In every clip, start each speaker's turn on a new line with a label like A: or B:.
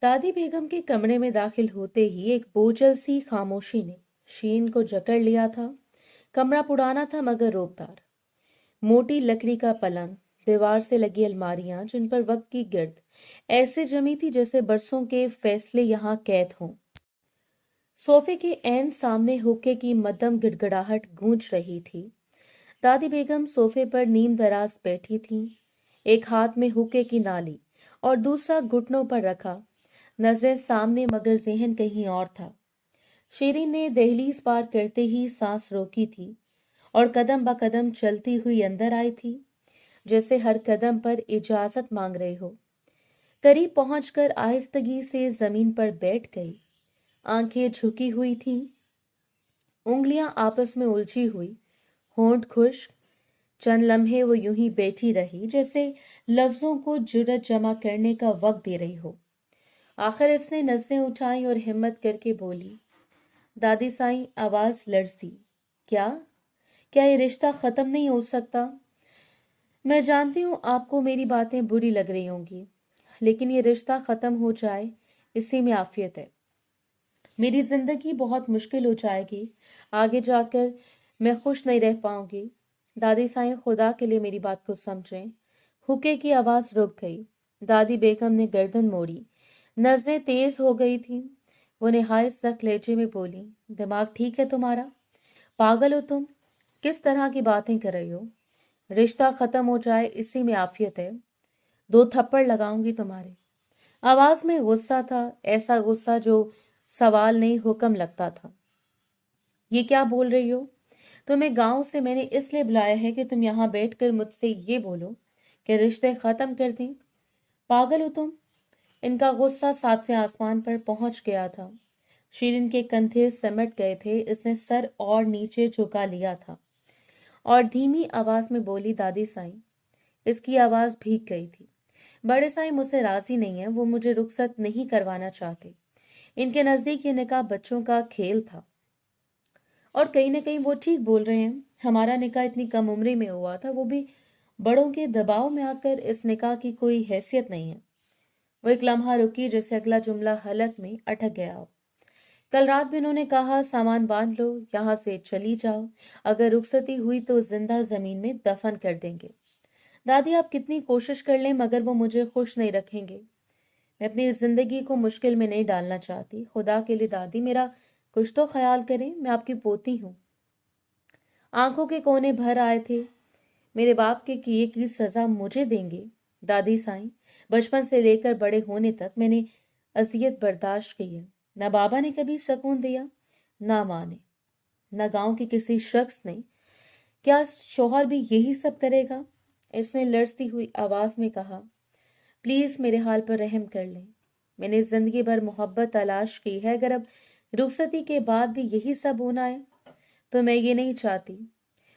A: दादी बेगम के कमरे में दाखिल होते ही एक बोझल सी खामोशी ने शीन को जकड़ लिया था। कमरा पुराना था मगर रोबदार। मोटी लकड़ी का पलंग, दीवार से लगी अलमारियां जिन पर वक्त की गिर्द ऐसे जमी थी जैसे बरसों के फैसले यहाँ कैद हों। सोफे के ऐन सामने हुक्के की मध्यम गिड़गिड़ाहट गूंज रही थी। दादी बेगम सोफे पर नीम दराज बैठी थीं, एक हाथ में हुक्के की नाली और दूसरा घुटनों पर रखा, नजरें सामने मगर जहन कहीं और था। शीरीन ने दहलीज पार करते ही सांस रोकी थी और कदम ब कदम चलती हुई अंदर आई थी, जैसे हर कदम पर इजाजत मांग रहे हो। करीब पहुंचकर आहिस्तगी से जमीन पर बैठ गई। आंखें झुकी हुई थीं, उंगलियां आपस में उलझी हुई, होंठ खुश्क। चंद लम्हे वो यूं ही बैठी रही जैसे लफ्जों को जुर्रत जमा करने का वक्त दे रही हो। आखिर इसने नजरें उठाई और हिम्मत करके बोली, दादी साईं, आवाज लरजी। क्या क्या ये रिश्ता खत्म नहीं हो सकता? मैं जानती हूँ आपको मेरी बातें बुरी लग रही होंगी, लेकिन ये रिश्ता खत्म हो जाए इसी में आफियत है। मेरी जिंदगी बहुत मुश्किल हो जाएगी, आगे जाकर मैं खुश नहीं रह पाऊंगी। दादी साईं, खुदा के लिए मेरी बात को समझें। हुक्के की आवाज रुक गई। दादी बेगम ने गर्दन मोड़ी, नजरें तेज हो गई थीं। वो निहायत सख्त लहजे में बोली, दिमाग ठीक है तुम्हारा? पागल हो तुम? किस तरह की बातें कर रही हो? रिश्ता खत्म हो जाए इसी में आफियत है। 2 थप्पड़ लगाऊंगी तुम्हारे। आवाज में गुस्सा था, ऐसा गुस्सा जो सवाल नहीं हुक्म लगता था। ये क्या बोल रही हो? तुम्हें गांव से मैंने इसलिए बुलाया है कि तुम यहाँ बैठकर मुझसे ये बोलो कि रिश्ते खत्म कर दें। पागल हो तुम? इनका गुस्सा 7वें आसमान पर पहुंच गया था। शीरीन के कंधे सिमट गए थे, इसने सर और नीचे झुका लिया था और धीमी आवाज में बोली, दादी साईं। इसकी आवाज भीग गई थी। बड़े साईं मुझसे राजी नहीं है, वो मुझे रुखसत नहीं करवाना चाहते। इनके नजदीक ये निकाह बच्चों का खेल था और कहीं ना कहीं वो ठीक बोल रहे हैं। हमारा निकाह इतनी कम उम्र में हुआ था, वो भी बड़ों के दबाव में आकर। इस निकाह की कोई हैसियत नहीं है। वो एक लम्हा रुकी जैसे अगला जुमला हलक में अटक गया हो। कल रात भी उन्होंने कहा, सामान बांध लो, यहाँ से चली जाओ। अगर रुखसती हुई तो जिंदा जमीन में दफन कर देंगे। दादी, आप कितनी कोशिश कर लें मगर वो मुझे खुश नहीं रखेंगे। मैं अपनी जिंदगी को मुश्किल में नहीं डालना चाहती। खुदा के लिए दादी, मेरा कुछ तो ख्याल करें, मैं आपकी पोती हूँ। आंखों के कोने भर आए थे। मेरे बाप के किए की सजा मुझे देंगे? दादी साईं, बचपन से लेकर बड़े होने तक मैंने अजियत बर्दाश्त की है। न बाबा ने कभी सुकून दिया, ना माँ ने, न गांव के किसी शख्स ने। क्या शौहर भी यही सब करेगा? इसने लड़ती हुई आवाज में कहा, प्लीज मेरे हाल पर रहम कर लें। मैंने जिंदगी भर मोहब्बत तलाश की है, अगर अब रुखसती के बाद भी यही सब होना है तो मैं ये नहीं चाहती।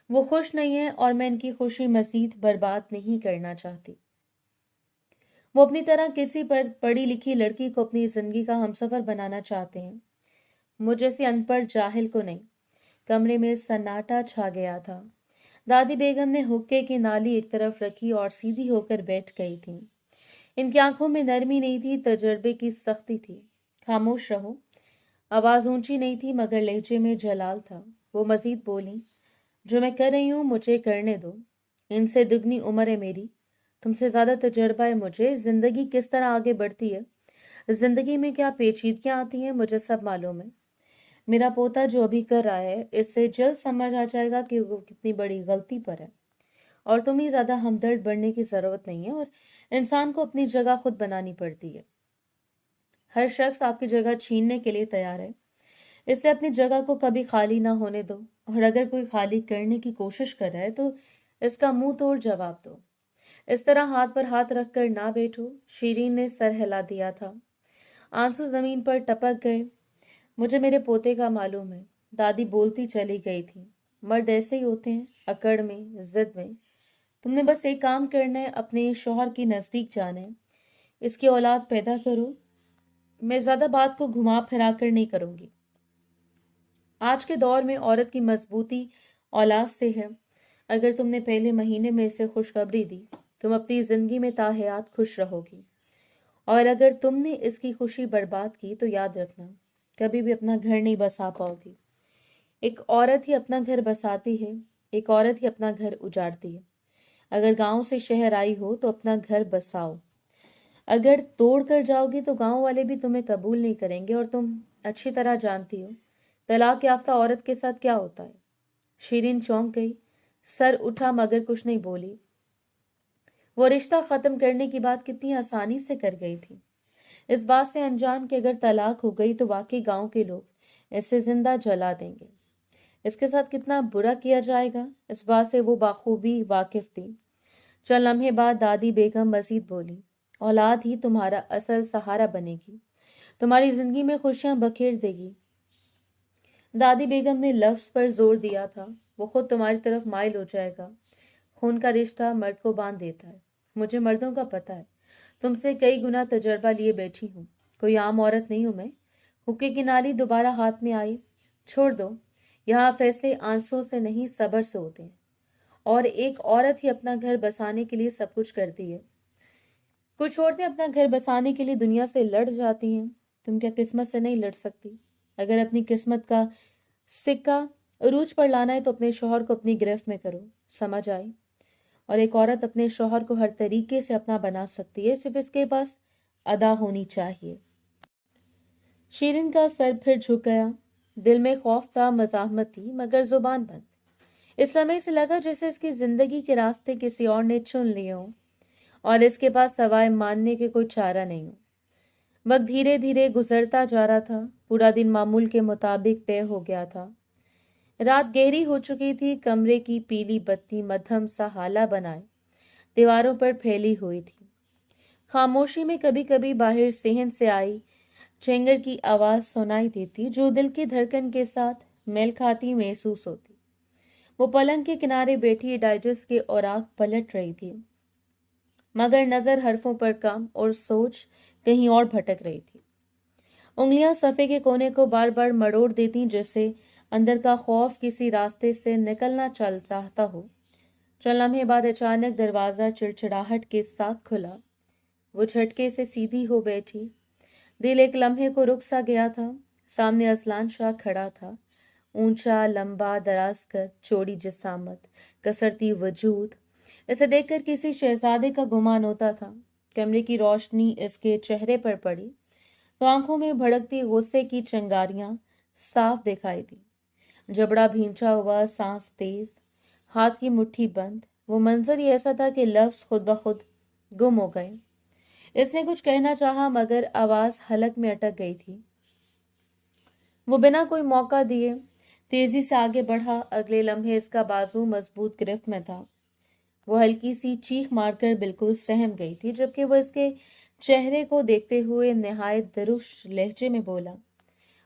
A: वो खुश नहीं है और मैं इनकी खुशी मजीद बर्बाद नहीं करना चाहती। वो अपनी तरह किसी पर पढ़ी लिखी लड़की को अपनी जिंदगी का हमसफर बनाना चाहते हैं, मुझ जैसी अनपढ़ जाहिल को नहीं। कमरे में सन्नाटा छा गया था। दादी बेगम ने हुक्के की नाली एक तरफ रखी और सीधी होकर बैठ गई थी। इनकी आंखों में नरमी नहीं थी, तजर्बे की सख्ती थी। खामोश रहो। आवाज ऊंची नहीं थी मगर लहजे में जलाल था। वो मजीद बोली, जो मैं कर रही हूँ मुझे करने दो। इनसे दुगनी उम्र है मेरी, तुमसे ज्यादा तजर्बा है मुझे। जिंदगी किस तरह आगे बढ़ती है, जिंदगी में क्या पेचीदगियां आती हैं, मुझे सब मालूम है। मेरा पोता जो अभी कर रहा है, इससे जल्द समझ आ जाएगा कि वो कितनी बड़ी गलती पर है। और तुम्हें ज्यादा हमदर्द बनने की जरूरत नहीं है और इंसान को अपनी जगह खुद बनानी पड़ती है। हर शख्स आपकी जगह छीनने के लिए तैयार है, इसलिए अपनी जगह को कभी खाली ना होने दो। और अगर कोई खाली करने की कोशिश कर रहा है तो इसका मुंह तोड़ जवाब दो। इस तरह हाथ पर हाथ रखकर ना बैठो। शीरीन ने सर हिला दिया था। आंसू जमीन पर टपक गए। मुझे मेरे पोते का मालूम है, दादी बोलती चली गई थी। मर्द ऐसे ही होते हैं, अकड़ में, जिद में। तुमने बस एक काम करना है, अपने शौहर के नजदीक जाना है, इसकी औलाद पैदा करो। मैं ज्यादा बात को घुमा फिरा कर नहीं करूंगी। आज के दौर में औरत की मजबूती औलाद से है। अगर तुमने पहले महीने में इसे खुशखबरी दी, तुम अपनी जिंदगी में ताहयात खुश रहोगी। और अगर तुमने इसकी खुशी बर्बाद की तो याद रखना कभी भी अपना घर नहीं बसा पाओगी। एक औरत ही अपना घर बसाती है, एक औरत ही अपना घर उजाड़ती है। अगर गांव से शहर आई हो तो अपना घर बसाओ। अगर तोड़ कर जाओगी तो गांव वाले भी तुम्हें कबूल नहीं करेंगे, और तुम अच्छी तरह जानती हो तलाक याफ्ता औरत के साथ क्या होता है। शीरीन चौंक गई, सर उठा मगर कुछ नहीं बोली। वो रिश्ता खत्म करने की बात कितनी आसानी से कर गई थी, इस बात से अनजान कि अगर तलाक हो गई तो वाकई गांव के लोग इसे जिंदा जला देंगे। इसके साथ कितना बुरा किया जाएगा, इस बात से वो बाखूबी वाकिफ थी। चंद लम्हे बाद दादी बेगम मजीद बोली, औलाद ही तुम्हारा असल सहारा बनेगी, तुम्हारी जिंदगी में खुशियां बखेर देगी। दादी बेगम ने लफ्ज पर जोर दिया था, वो खुद तुम्हारी तरफ माइल हो जाएगा। खून का रिश्ता मर्द को बांध देता है, मुझे मर्दों का पता है, तुमसे कई गुना तजर्बा लिए बैठी हूँ, कोई आम औरत नहीं हूं मैं। हुक्के की नाली दोबारा हाथ में आई। छोड़ दो, यहाँ फैसले आंसुओं से नहीं सब्र से होते हैं, और एक औरत ही अपना घर बसाने के लिए सब कुछ करती है। कुछ औरतें अपना घर बसाने के लिए दुनिया से लड़ जाती हैं, तुम क्या किस्मत से नहीं लड़ सकती? अगर अपनी किस्मत का सिक्का अरूज पर लाना है तो अपने शौहर को अपनी गिरफ्त में करो, समझ आई? और एक औरत अपने शौहर को हर तरीके से अपना बना सकती है, सिर्फ इसके पास अदा होनी चाहिए। शीरिन का सर फिर झुक गया, दिल में खौफ था, मजाहमत थी, मगर जुबान बंद। इस लम्हे से लगा जैसे इसकी जिंदगी के रास्ते किसी और ने चुन लिए हों और इसके पास सवाए मानने के कोई चारा नहीं हो। वक्त धीरे धीरे गुजरता जा रहा था, पूरा दिन मामूल के मुताबिक तय हो गया था। रात गहरी हो चुकी थी, कमरे की पीली बत्ती मध्यम सा हाला बनाए दीवारों पर फैली हुई थी। खामोशी में कभी कभी बाहर सेहन से आई चेंगर की आवाज सुनाई देती, जो दिल की धड़कन के साथ मेल खाती महसूस होती। वो पलंग के किनारे बैठी डाइजेस्ट के औराक पलट रही थी, मगर नजर हरफों पर कम और सोच कहीं और भटक रही थी। उंगलियां सफे के कोने को बार बार मरोड़ देती, जैसे अंदर का खौफ किसी रास्ते से निकलना चल चाहता हो। चंद लम्हे बाद अचानक दरवाजा चिड़चिड़ाहट के साथ खुला। वो झटके से सीधी हो बैठी, दिल एक लम्हे को रुक सा गया था। सामने असलान शाह खड़ा था, ऊंचा, लंबा, दराज कद, चौड़ी जिसामत, कसरती वजूद। इसे देखकर किसी शहजादे का गुमान होता था। कमरे की रोशनी इसके चेहरे पर पड़ी तो आंखों में भड़कती गुस्से की चिंगारियां साफ दिखाई दी। जबड़ा भींचा हुआ, सांस तेज, हाथ की मुट्ठी बंद। वो मंजर ही ऐसा था कि लफ्ज खुद ब खुद गुम हो गए। इसने कुछ कहना चाहा, मगर आवाज हलक में अटक गई थी। वो बिना कोई मौका दिए तेजी से आगे बढ़ा। अगले लम्हे इसका बाजू मजबूत गिरफ्त में था। वो हल्की सी चीख मारकर बिल्कुल सहम गई थी, जबकि वो इसके चेहरे को देखते हुए निहायत दुरुस्त लहजे में बोला,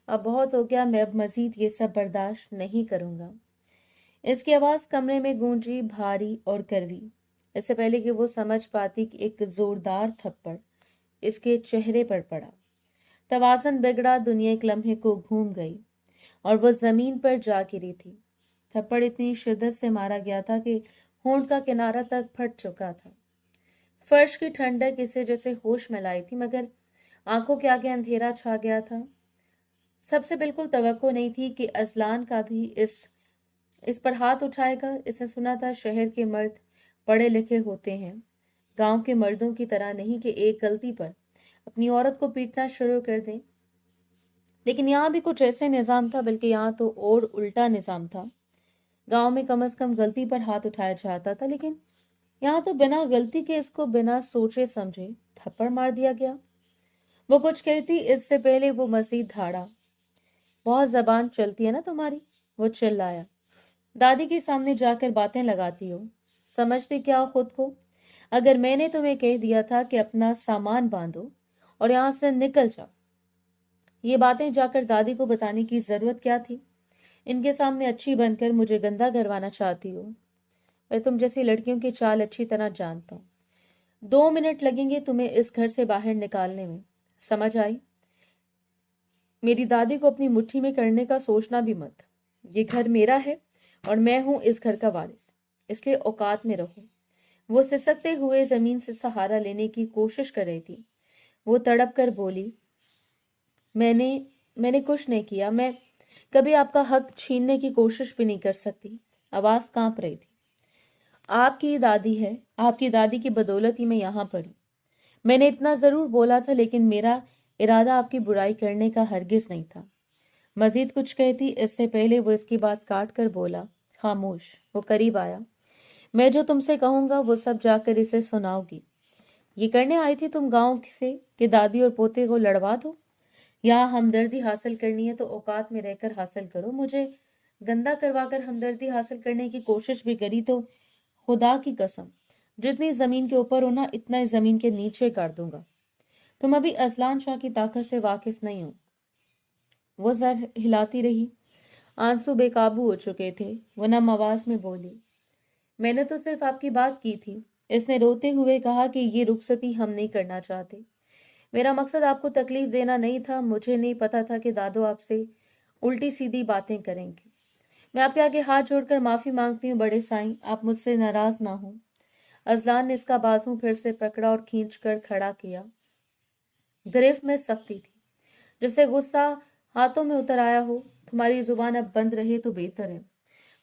A: अब बहुत हो गया, मैं अब मजीद ये सब बर्दाश्त नहीं करूंगा। इसकी आवाज कमरे में गूंजी, भारी और कड़वी। इससे पहले कि वो समझ पाती कि एक जोरदार थप्पड़ इसके चेहरे पर पड़ा। तवाज़ुन बिगड़ा, दुनिया एक लम्हे को घूम गई और वो जमीन पर जा गिरी थी। थप्पड़ इतनी शिद्दत से मारा गया था कि होंठ का किनारा तक फट चुका था। फर्श की ठंडक इसे जैसे होश में लाई थी, मगर आंखों के आगे अंधेरा छा गया था। सबसे बिल्कुल तवक्को नहीं थी कि असलान का भी इस पर हाथ उठाएगा। इसने सुना था शहर के मर्द पढ़े लिखे होते हैं, गांव के मर्दों की तरह नहीं कि एक गलती पर अपनी औरत को पीटना शुरू कर दें। लेकिन यहाँ भी कुछ ऐसे निजाम था, बल्कि यहाँ तो और उल्टा निजाम था। गांव में कम से कम गलती पर हाथ उठाया जाता था, लेकिन यहाँ तो बिना गलती के इसको बिना सोचे समझे थप्पड़ मार दिया गया। वो कुछ कहती इससे पहले वो मजीद धाड़ा, बहुत जबान चलती है ना तुम्हारी। वो चिल्लाया, दादी के सामने जाकर बातें लगाती हो, समझते क्या हो खुद को? अगर मैंने तुम्हें कह दिया था कि अपना सामान बांधो और यहाँ से निकल जाओ, ये बातें जाकर दादी को बताने की जरूरत क्या थी? इनके सामने अच्छी बनकर मुझे गंदा करवाना चाहती हो? मैं तुम जैसी लड़कियों की चाल अच्छी तरह जानता हूँ। 2 मिनट लगेंगे तुम्हें इस घर से बाहर निकालने में, समझ आई? मेरी दादी को अपनी मुट्ठी में करने का सोचना भी मत। ये घर मेरा है और मैं हूं इस घर का वारिस, इसलिए औकात में रहो। वो सिसकते हुए जमीन से सहारा लेने की कोशिश कर रही थी, वो तड़प कर बोली, मैंने कुछ नहीं किया। मैं कभी आपका हक छीनने की कोशिश भी नहीं कर सकती। आवाज कांप रही थी। आपकी दादी है, आपकी दादी की बदौलत ही मैं यहाँ पड़ी। मैंने इतना जरूर बोला था, लेकिन मेरा इरादा आपकी बुराई करने का हरगिज नहीं था। मजीद कुछ कहती इससे पहले वो इसकी बात काट कर बोला, खामोश। वो करीब आया। मैं जो तुमसे कहूंगा वो सब जाकर इसे सुनाओगी। ये करने आई थी तुम गांव से कि दादी और पोते को लड़वा दो? यहाँ हमदर्दी हासिल करनी है तो औकात में रहकर हासिल करो। मुझे गंदा करवाकर हमदर्दी हासिल करने की कोशिश भी करी तो खुदा की कसम, जितनी जमीन के ऊपर हो ना, इतना ही जमीन के नीचे कर दूंगा। तुम अभी अजलान शाह की ताकत से वाकिफ नहीं हो। वो सर हिलाती रही। आंसू बेकाबू हो चुके थे। वो नम आवाज में बोली, मैंने तो सिर्फ आपकी बात की थी। इसने रोते हुए कहा कि ये रुखसती हम नहीं करना चाहते। मेरा मकसद आपको तकलीफ देना नहीं था। मुझे नहीं पता था कि दादो आपसे उल्टी सीधी बातें करेंगे। मैं आपके आगे हाथ जोड़कर माफी मांगती हूँ बड़े साईं, आप मुझसे नाराज ना हो। अजलान ने इसका बाजू फिर से पकड़ा और खींचकर खड़ा किया। गिरफ्त में सख्ती थी, जैसे गुस्सा हाथों में उतर आया हो। तुम्हारी जुबान अब बंद रहे तो बेहतर है।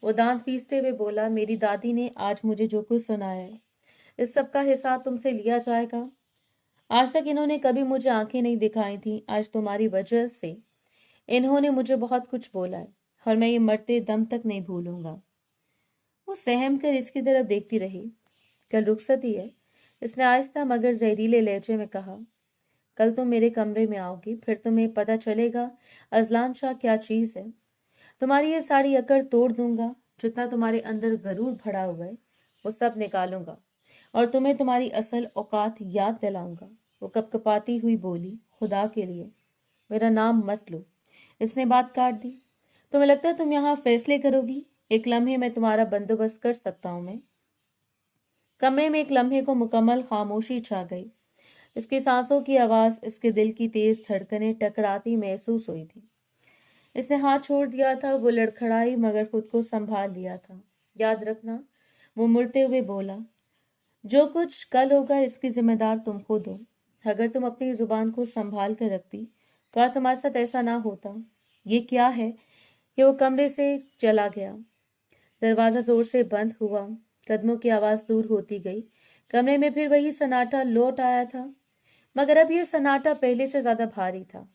A: वो दांत पीसते हुए बोला, मेरी दादी ने आज मुझे जो कुछ सुनाया है, इस सब का हिसाब तुमसे लिया जाएगा। आज तक इन्होंने कभी मुझे आंखें नहीं दिखाई थी। आज तुम्हारी वजह से इन्होंने मुझे बहुत कुछ बोला है और मैं ये मरते दम तक नहीं भूलूंगा। वो सहम कर इसकी तरफ देखती रही। कल रुखसती है, इसने आहिस्ता मगर जहरीले लहजे में कहा। कल तुम मेरे कमरे में आओगी, फिर तुम्हें पता चलेगा अजलान शाह क्या चीज है। तुम्हारी ये सारी अकड़ तोड़ दूंगा। जितना तुम्हारे अंदर गरूर भरा हुआ है वो सब निकालूंगा और तुम्हें तुम्हारी असल औकात याद दिलाऊंगा। वो कपकपाती हुई बोली, खुदा के लिए मेरा नाम मत लो। इसने बात काट दी। तुम्हें लगता है तुम यहाँ फैसले करोगी? एक लम्हे में तुम्हारा बंदोबस्त कर सकता हूं मैं। कमरे में एक लम्हे को मुकम्मल खामोशी छा गई। इसकी सांसों की आवाज, इसके दिल की तेज धड़कनें टकराती महसूस हुई थी। इसने हाथ छोड़ दिया था। वो लड़खड़ाई मगर खुद को संभाल लिया था। याद रखना, वो मुड़ते हुए बोला, जो कुछ कल होगा इसकी जिम्मेदार तुम खुद हो। अगर तुम अपनी जुबान को संभाल कर रखती तो आज तुम्हारे साथ ऐसा ना होता। ये क्या है कि वो कमरे से चला गया। दरवाजा जोर से बंद हुआ। कदमों की आवाज दूर होती गई। कमरे में फिर वही सन्नाटा लौट आया था, मगर अब यह सन्नाटा पहले से ज्यादा भारी था।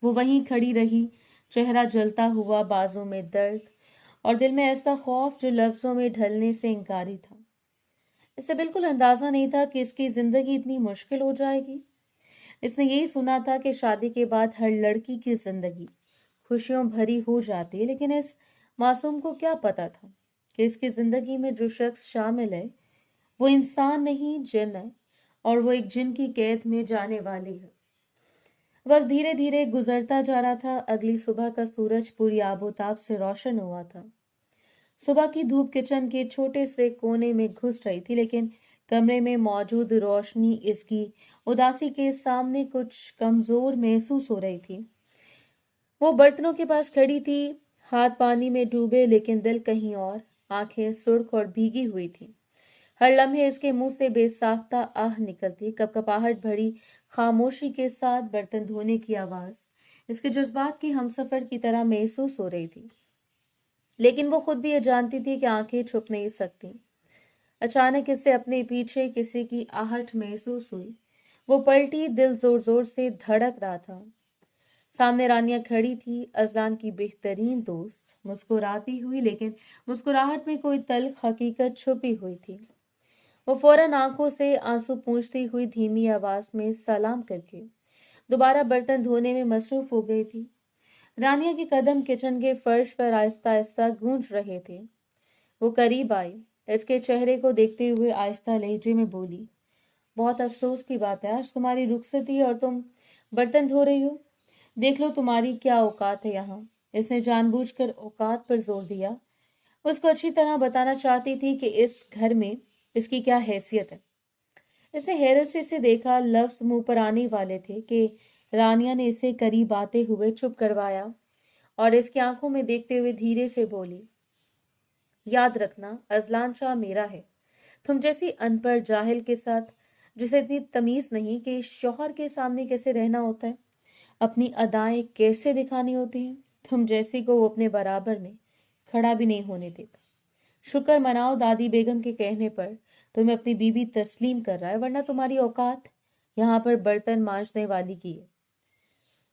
A: वो वहीं खड़ी रही, चेहरा जलता हुआ, बाजू में दर्द और दिल में ऐसा खौफ जो लफ्जों में ढलने से इंकारी था। इसे बिल्कुल अंदाजा नहीं था कि इसकी जिंदगी इतनी मुश्किल हो जाएगी। इसने यही सुना था कि शादी के बाद हर लड़की की जिंदगी खुशियों भरी हो जाती है, लेकिन इस मासूम को क्या पता था कि इसकी जिंदगी में जो शख्स शामिल है वो इंसान नहीं, जिन है, और वो एक जिन की कैद में जाने वाली है। वक्त धीरे धीरे गुजरता जा रहा था। अगली सुबह का सूरज पूरी आबोताब से रोशन हुआ था। सुबह की धूप किचन के छोटे से कोने में घुस रही थी, लेकिन कमरे में मौजूद रोशनी इसकी उदासी के सामने कुछ कमजोर महसूस हो रही थी। वो बर्तनों के पास खड़ी थी, हाथ पानी में डूबे लेकिन दिल कहीं और, आंखें सुर्ख और भीगी हुई थी। हर लम्हे इसके मुंह से बेसाख्ता आह निकलती, कपकपाहट भरी खामोशी के साथ बर्तन धोने की आवाज इसके जज्बात की हमसफर की तरह महसूस हो रही थी। लेकिन वो खुद भी ये जानती थी कि आंखें छुप नहीं सकती। अचानक इसे अपने पीछे किसी की आहट महसूस हुई। वो पलटी, दिल जोर जोर से धड़क रहा था। सामने रानिया खड़ी थी, अजलान की बेहतरीन दोस्त, मुस्कुराती हुई, लेकिन मुस्कुराहट में कोई तल्ख हकीकत छुपी हुई थी। वो फौरन आंखों से आंसू पूंछती हुई धीमी आवाज में सलाम करके दोबारा बर्तन धोने में मसरूफ हो गई थी। रानिया के कदम किचन के फर्श पर आहिस्ता आहिस्ता गूंज रहे थे। वो करीब आई, इसके चेहरे को देखते हुए आहिस्ता लहजे में बोली, बहुत अफसोस की बात है, आज तुम्हारी रुखसती और तुम बर्तन धो रही हो। देख लो तुम्हारी क्या औकात है यहाँ। इसने जानबूझकर औकात पर जोर दिया। उसको अच्छी तरह बताना चाहती थी कि इस घर में इसकी क्या हैसियत है। इसने हैरत से इसे देखा। लफ्ज मुंह पर आने वाले थे कि रानिया ने इसे करीब आते हुए चुप करवाया और इसकी आंखों में देखते हुए धीरे से बोली, याद रखना, अजलान शाह मेरा है। तुम जैसी अनपढ़ जाहिल के साथ जिसे इतनी तमीज नहीं कि शौहर के सामने कैसे रहना होता है, अपनी अदाएं कैसे दिखानी होती हैं। तुम जैसी को वो अपने बराबर में खड़ा भी नहीं होने देता। शुक्र मनाओ दादी बेगम के कहने पर तुम्हें अपनी बीवी तस्लीम कर रहा है, वरना तुम्हारी औकात यहाँ पर बर्तन मांजने वाली की है।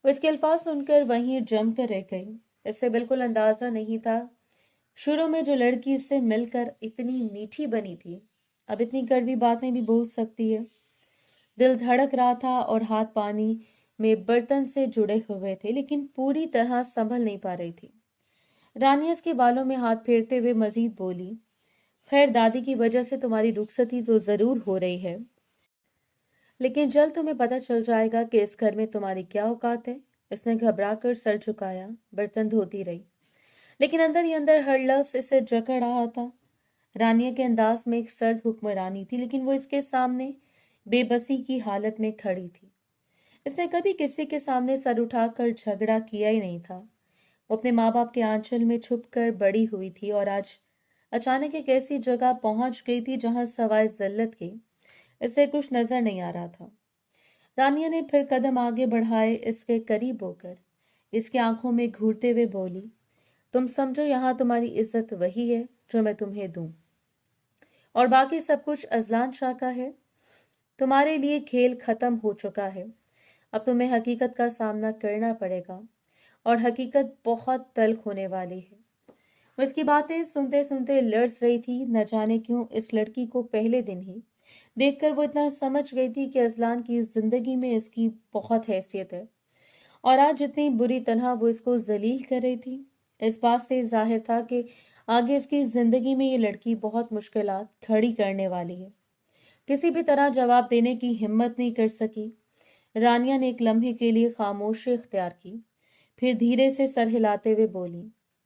A: वो इसके अल्फाज सुनकर वहीं जम कर रह गई। इससे बिल्कुल अंदाजा नहीं था शुरू में जो लड़की इससे मिलकर इतनी मीठी बनी थी, अब इतनी कड़वी बातें भी बोल सकती है। दिल धड़क रहा था और हाथ पानी में बर्तन से जुड़े हुए थे, लेकिन पूरी तरह संभल नहीं पा रही थी। रानी इसके बालों में हाथ फेरते हुए मजीद बोली, खैर दादी की वजह से तुम्हारी रुखसती तो जरूर हो रही है, लेकिन जल्द तुम्हें पता चल जाएगा कि इस घर में तुम्हारी क्या औकात है। इसने घबरा कर सर झुकाया, बर्तन धोती रही, लेकिन अंदर ही अंदर हर लफ्ज इसे जकड़ रहा था। रानिया के अंदाज में एक सर्द हुक्मरानी थी, लेकिन वो इसके सामने बेबसी की हालत में खड़ी थी। इसने कभी किसी के सामने सर उठाकर झगड़ा किया ही नहीं था। वो अपने माँ बाप के आंचल में छुपकर बड़ी हुई थी और आज अचानक एक ऐसी जगह पहुंच गई थी जहां सवाए जिल्लत के इसे कुछ नजर नहीं आ रहा था। रानिया ने फिर कदम आगे बढ़ाए, इसके करीब होकर इसकी आंखों में घूरते हुए बोली, तुम समझो यहाँ तुम्हारी इज्जत वही है जो मैं तुम्हें दूं, और बाकी सब कुछ अजलान शाह का है। तुम्हारे लिए खेल खत्म हो चुका है। अब तुम्हें हकीकत का सामना करना पड़ेगा, और हकीकत बहुत तल्ख होने वाली है। वो इसकी बातें सुनते सुनते लर्ज रही थी। न जाने क्यों इस लड़की को पहले दिन ही देखकर वो इतना समझ गई थी कि अजलान की जिंदगी में इसकी बहुत हैसियत है, और आज जितनी बुरी तरह वो इसको जलील कर रही थी, इस बात से जाहिर था कि आगे इसकी जिंदगी में ये लड़की बहुत मुश्किलात खड़ी करने वाली है। किसी भी तरह जवाब देने की हिम्मत नहीं कर सकी। रानिया ने एक लम्हे के लिए खामोशी इख्तियार की, फिर धीरे से सर हिलाते हुए बोली,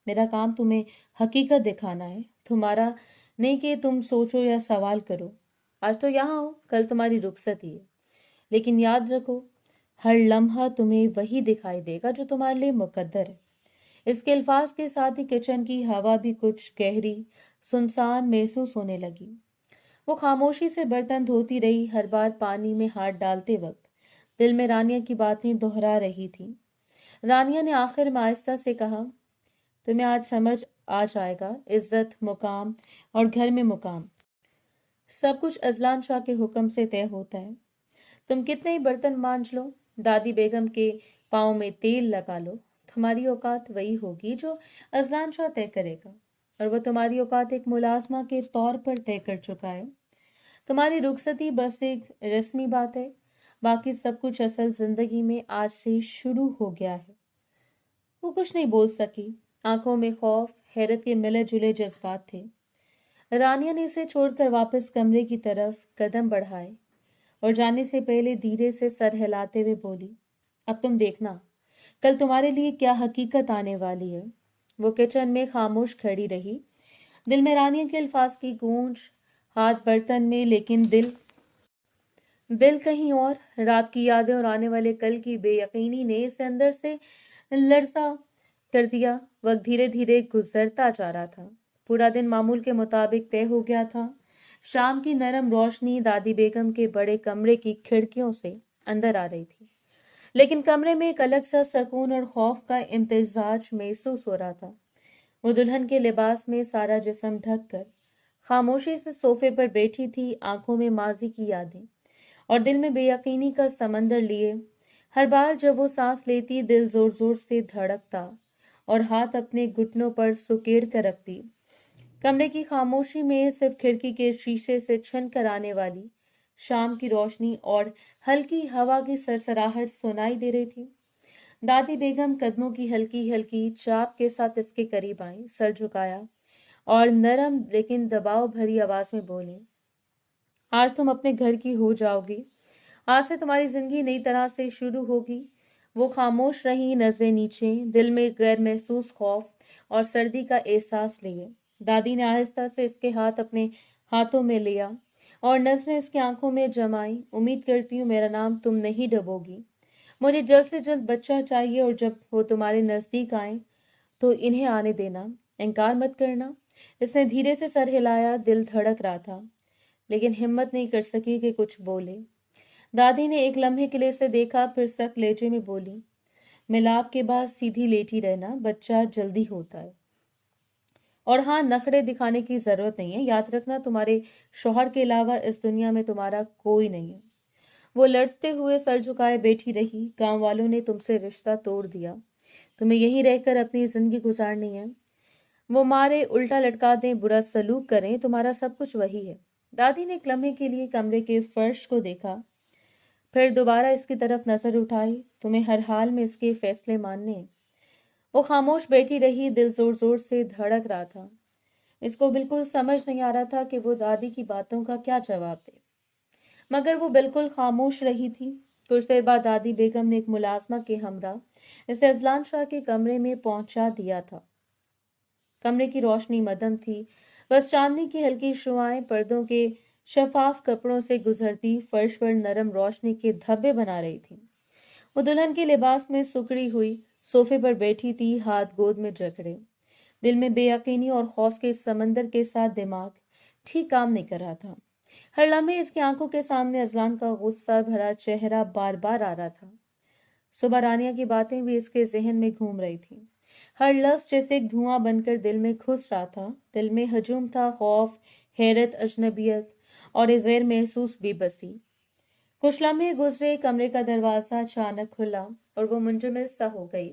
A: मेरा काम तुम्हें हकीकत दिखाना है, तुम्हारा नहीं कि तुम सोचो या सवाल करो। आज तो यहाँ हो, कल तुम्हारी रुखसती है, लेकिन याद रखो हर लम्हा तुम्हें वही दिखाई देगा जो तुम्हारे लिए मुकद्दर है। इसके अल्फाज के साथ ही किचन की हवा भी कुछ गहरी सुनसान महसूस होने लगी। वो खामोशी से बर्तन धोती रही, हर बार पानी में हाथ डालते वक्त दिल में रानिया की बातें दोहरा रही थी। रानिया ने आखिर में आहिस्ता से कहा, तुम्हें आज समझ आ जाएगा, इज्जत, मुकाम और घर में मुकाम सब कुछ अजलान शाह के हुक्म से तय होता है। तुम कितने ही बर्तन मांज लो, दादी बेगम के पाँव में तेल लगा लो, तुम्हारी औकात वही होगी जो अजलान शाह तय करेगा, और वो तुम्हारी औकात एक मुलाजमा के तौर पर तय कर चुका है। तुम्हारी रुखसती बस एक रस्मी बात है, बाकी सब कुछ असल जिंदगी में आज से शुरू हो गया है। वो कुछ नहीं बोल सकी। आंखों में खौफ, हैरत के मिले जुले जज्बात थे। रानिया ने इसे छोड़कर वापस कमरे की तरफ कदम बढ़ाए और जाने से पहले धीरे से सर हिलाते हुए बोली, अब तुम देखना कल तुम्हारे लिए क्या हकीकत आने वाली है। वो किचन में खामोश खड़ी रही, दिल में रानिया के अल्फाज की गूंज, हाथ बर्तन में, लेकिन दिल कहीं और। रात की यादें और आने वाले कल की बेयकीनी ने इसे अंदर से लरसा कर दिया। वक्त धीरे धीरे गुजरता जा रहा था। पूरा दिन मामूल के मुताबिक तय हो गया था। शाम की नरम रोशनी दादी बेगम के बड़े कमरे की खिड़कियों से अंदर आ रही थी, लेकिन कमरे में एक अलग सा सुकून और खौफ का इम्तिजाज महसूस हो रहा था। वो दुल्हन के लिबास में सारा जिस्म ढक कर खामोशी से सोफे पर बैठी थी, आंखों में माजी की यादें और दिल में बेयकीनी का समंदर लिए। हर बार जब वो सांस लेती, दिल जोर जोर से धड़कता और हाथ अपने घुटनों पर सुकेड़ कर रखती। कमरे की खामोशी में सिर्फ खिड़की के शीशे से छन कर आने वाली शाम की रोशनी और हल्की हवा की सरसराहट सुनाई दे रही थी। दादी बेगम कदमों की हल्की हल्की चाप के साथ इसके करीब आई, सर झुकाया और नरम लेकिन दबाव भरी आवाज में बोली, आज तुम अपने घर की हो जाओगी, आज से तुम्हारी जिंदगी नई तरह से शुरू होगी। वो खामोश रही, नजरें नीचे, दिल में गैर महसूस खौफ और सर्दी का एहसास लिए। दादी ने आहिस्ता से इसके हाथ अपने हाथों में लिया और नजरें इसकी आंखों में जमाई। उम्मीद करती हूँ मेरा नाम तुम नहीं डबोगी। मुझे जल्द से जल्द बच्चा चाहिए, और जब वो तुम्हारे नजदीक आए तो इन्हें आने देना, इनकार मत करना। इसने धीरे से सर हिलाया, दिल धड़क रहा था। लेकिन हिम्मत नहीं कर सकी कि कुछ बोले। दादी ने एक लम्हे के लिए से देखा, फिर सख्त लहजे में बोली, मिलाप के बाद सीधी लेटी रहना, बच्चा जल्दी होता है। और हाँ, नखरे दिखाने की जरूरत नहीं है। याद रखना, तुम्हारे शौहर के अलावा इस दुनिया में तुम्हारा कोई नहीं है। वो लड़ते हुए सर झुकाए बैठी रही। गांव वालों ने तुमसे रिश्ता तोड़ दिया, तुम्हें यहीं रहकर अपनी जिंदगी गुजारनी है। वो मारे, उल्टा लटका दें, बुरा सलूक करें, तुम्हारा सब कुछ वही है। दादी ने एक लम्हे के लिए कमरे के फर्श को देखा, फिर दोबारा इसकी तरफ नजर उठाई। तुम्हें हर हाल में इसके फैसले मानने हैं। वो खामोश बैठी रही, दिल जोर जोर से धड़क रहा था। इसको बिल्कुल समझ नहीं आ रहा था कि वो दादी की बातों का क्या जवाब दे, मगर वो बिल्कुल खामोश रही थी। कुछ देर बाद दादी बेगम ने एक मुलाजमा के हमरा इसे अजलान शाह के कमरे में पहुंचा दिया था। कमरे की रोशनी मध्यम थी, बस चांदनी की हल्की शुआएं पर्दों के शफाफ कपड़ों से गुजरती फर्श पर नरम रोशनी के धब्बे बना रही थी। वो दुल्हन के लिबास में सुकड़ी हुई सोफे पर बैठी थी, हाथ गोद में जकड़े। दिल में बेयकीनी और खौफ के समंदर के साथ दिमाग ठीक काम नहीं कर रहा था। हर लम्हे इसकी आंखों के सामने अजलान का गुस्सा भरा चेहरा बार बार आ रहा था। सुबह रानिया की बातें भी इसके जहन में घूम रही थी। हर लफ्ज जैसे एक धुआं बनकर दिल में घुस रहा था। दिल में हजूम था, खौफ, हैरत, अजनबियत और एक गैर महसूस बेबसी। कुछ लम्हे गुजरे, कमरे का दरवाजा अचानक खुला और वो मुंजमद सा हो गई।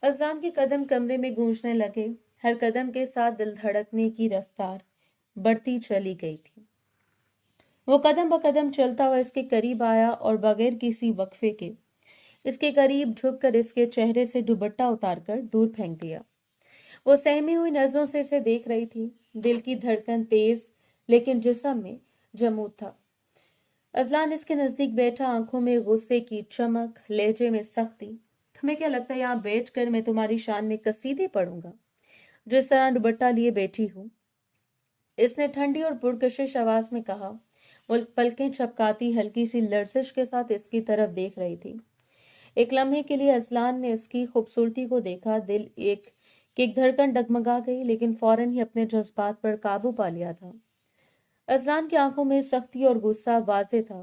A: अजलान के कदम कमरे में गूंजने लगे। हर कदम के साथ दिल धड़कने की रफ्तार बढ़ती चली गई थी। वो कदम ब कदम चलता हुआ इसके करीब आया और बगैर किसी वक्फे के इसके करीब झुककर इसके चेहरे से दुपट्टा उतारकर दूर फेंक दिया। वो सहमी हुई नजरों से इसे देख रही थी। दिल की धड़कन तेज, लेकिन जिस्म में जमूद था। अजलान इसके नजदीक बैठा, आंखों में गुस्से की चमक, लहजे में सख्ती। तुम्हें क्या लगता है यहाँ बैठ कर मैं तुम्हारी शान में कसीदे पढ़ूंगा, जो इस तरह दुपट्टा लिए बैठी हूँ? इसने ठंडी और पुरकशिश आवाज में कहा। वो पलकें झपकाती हल्की सी लर्जिश के साथ इसकी तरफ देख रही थी। एक लम्हे के लिए अजलान ने इसकी खूबसूरती को देखा। दिल एक धड़कन डगमगा गई, लेकिन फौरन ही अपने जज्बात पर काबू पा लिया था। अजलान की आंखों में सख्ती और गुस्सा वाजे था।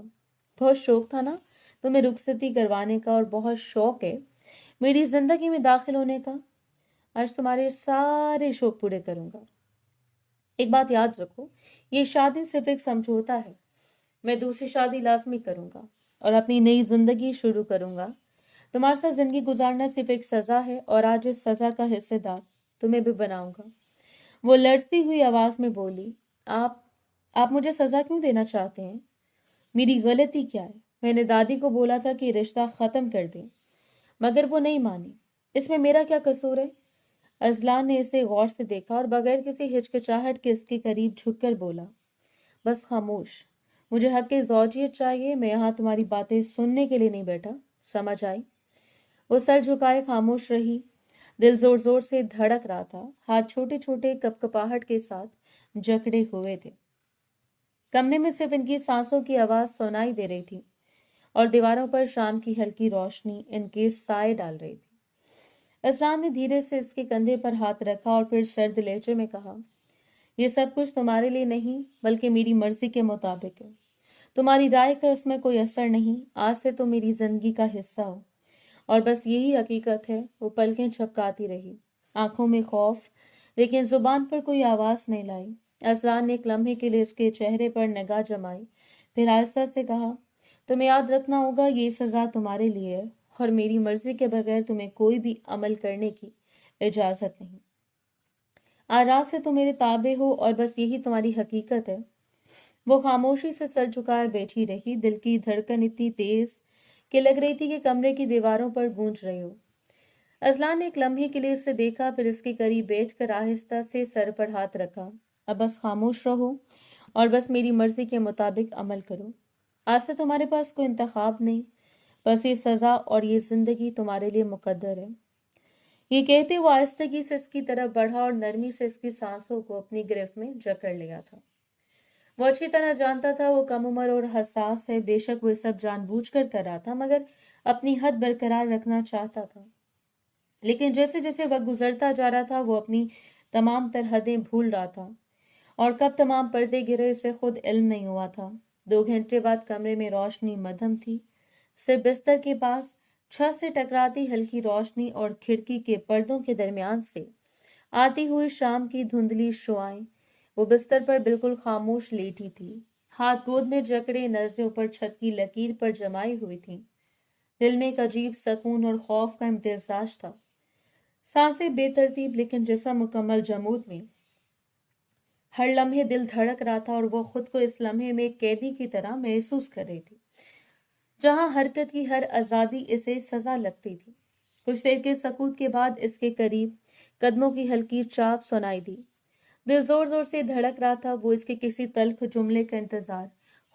A: बहुत शौक था ना तुम्हें रुखसती करवाने का, और बहुत शौक है मेरी जिंदगी में दाखिल होने का। आज तुम्हारे सारे शौक पूरे करूंगा। एक बात याद रखो, ये शादी सिर्फ एक समझौता है। मैं दूसरी शादी लाजमी करूंगा और अपनी नई जिंदगी शुरू करूंगा। तुम्हारे साथ जिंदगी गुजारना सिर्फ एक सजा है, और आज इस सजा का हिस्सेदार तुम्हें भी बनाऊंगा। वो लड़ती हुई आवाज में बोली, आप मुझे सजा क्यों देना चाहते हैं? मेरी गलती क्या है? मैंने दादी को बोला था कि रिश्ता खत्म कर दें, मगर वो नहीं मानी। इसमें मेरा क्या कसूर है? अजलान ने इसे गौर से देखा और बगैर किसी हिचकिचाहट के इसके करीब झुककर बोला, बस खामोश। मुझे हक की ज़ौजियत चाहिए। मैं यहाँ तुम्हारी बातें सुनने के लिए नहीं बैठा, समझ आई? वो सर झुकाए खामोश रही। दिल जोर जोर से धड़क रहा था, हाथ छोटे छोटे कपकपाहट के साथ जकड़े हुए थे। कमरे में सिर्फ इनकी सांसों की आवाज सुनाई दे रही थी, और दीवारों पर शाम की हल्की रोशनी इनके साए डाल रही थी। अजलान ने धीरे से इसके कंधे पर हाथ रखा और फिर सर्द लहजे में कहा, यह सब कुछ तुम्हारे लिए नहीं, बल्कि मेरी मर्जी के मुताबिक है। तुम्हारी राय का इसमें कोई असर नहीं। आज से तुम मेरी जिंदगी का हिस्सा हो, और बस यही हकीकत है। वो पलकें झपकाती रही, आंखों में खौफ, लेकिन जुबान पर कोई आवाज नहीं लाई। अजलान ने एक लम्हे के लिए इसके चेहरे पर निगाह जमाई, फिर आहिस्ता से कहा, तुम्हें याद रखना होगा, ये सजा तुम्हारे लिए है, और मेरी मर्जी के बगैर तुम्हें कोई भी अमल करने की इजाजत नहीं। आज रात से तुम मेरे ताबे हो, और बस यही तुम्हारी हकीकत है। वो खामोशी से सर झुकाए बैठी रही। दिल की धड़कन इतनी तेज कि लग रही थी कि कमरे की दीवारों पर गूंज रही हो। अजलान ने एक लम्हे के लिए इसे देखा, फिर इसके करीब बैठकर आहिस्ता से सर पर हाथ रखा। अब बस खामोश रहो, और बस मेरी मर्जी के मुताबिक अमल करो। आज से तुम्हारे पास कोई इंतखाब नहीं, बस ये सजा और ये जिंदगी तुम्हारे लिए मुकद्दर है। ये कहते हुए आहिस्तगी से इसकी तरफ बढ़ा और नरमी से इसकी सांसों को अपनी गिरफ्त में जकड़ लिया था। वो अच्छी तरह जानता था वो कम उम्र और हसास है। बेशक वो सब जानबूझकर कर रहा था, मगर अपनी हद बरकरार रखना चाहता था। लेकिन जैसे जैसे वक्त गुजरता जा रहा था, वो अपनी तमाम तरहदें भूल रहा था, اور कब तमाम पर्दे गिरे इसे खुद इल्म नहीं हुआ था। 2 घंटे बाद कमरे में रोशनी मध्यम थी। सिर्फ बिस्तर के पास छत से टकराती हल्की रोशनी और खिड़की के पर्दों के दरमियान से आती हुई शाम की धुंधली शुआएं। वो बिस्तर पर बिल्कुल खामोश लेटी थी, हाथ गोद में जकड़े, नजरें ऊपर छत की लकीर पर जमाई हुई थी। दिल में एक अजीब सकून और खौफ का इम्तिजाज था। सांसें बेतरतीब लेकिन जिस्म मुकम्मल जमूद में। हर लम्हे दिल धड़क रहा था और वो खुद को इस लम्हे में एक कैदी की तरह महसूस कर रही थी, जहां हरकत की हर आजादी इसे सजा लगती थी। कुछ देर के सकूत के बाद इसके करीब कदमों की हल्की चाप सुनाई दी। दिल जोर जोर से धड़क रहा था। वो इसके किसी तल्ख जुमले का इंतजार,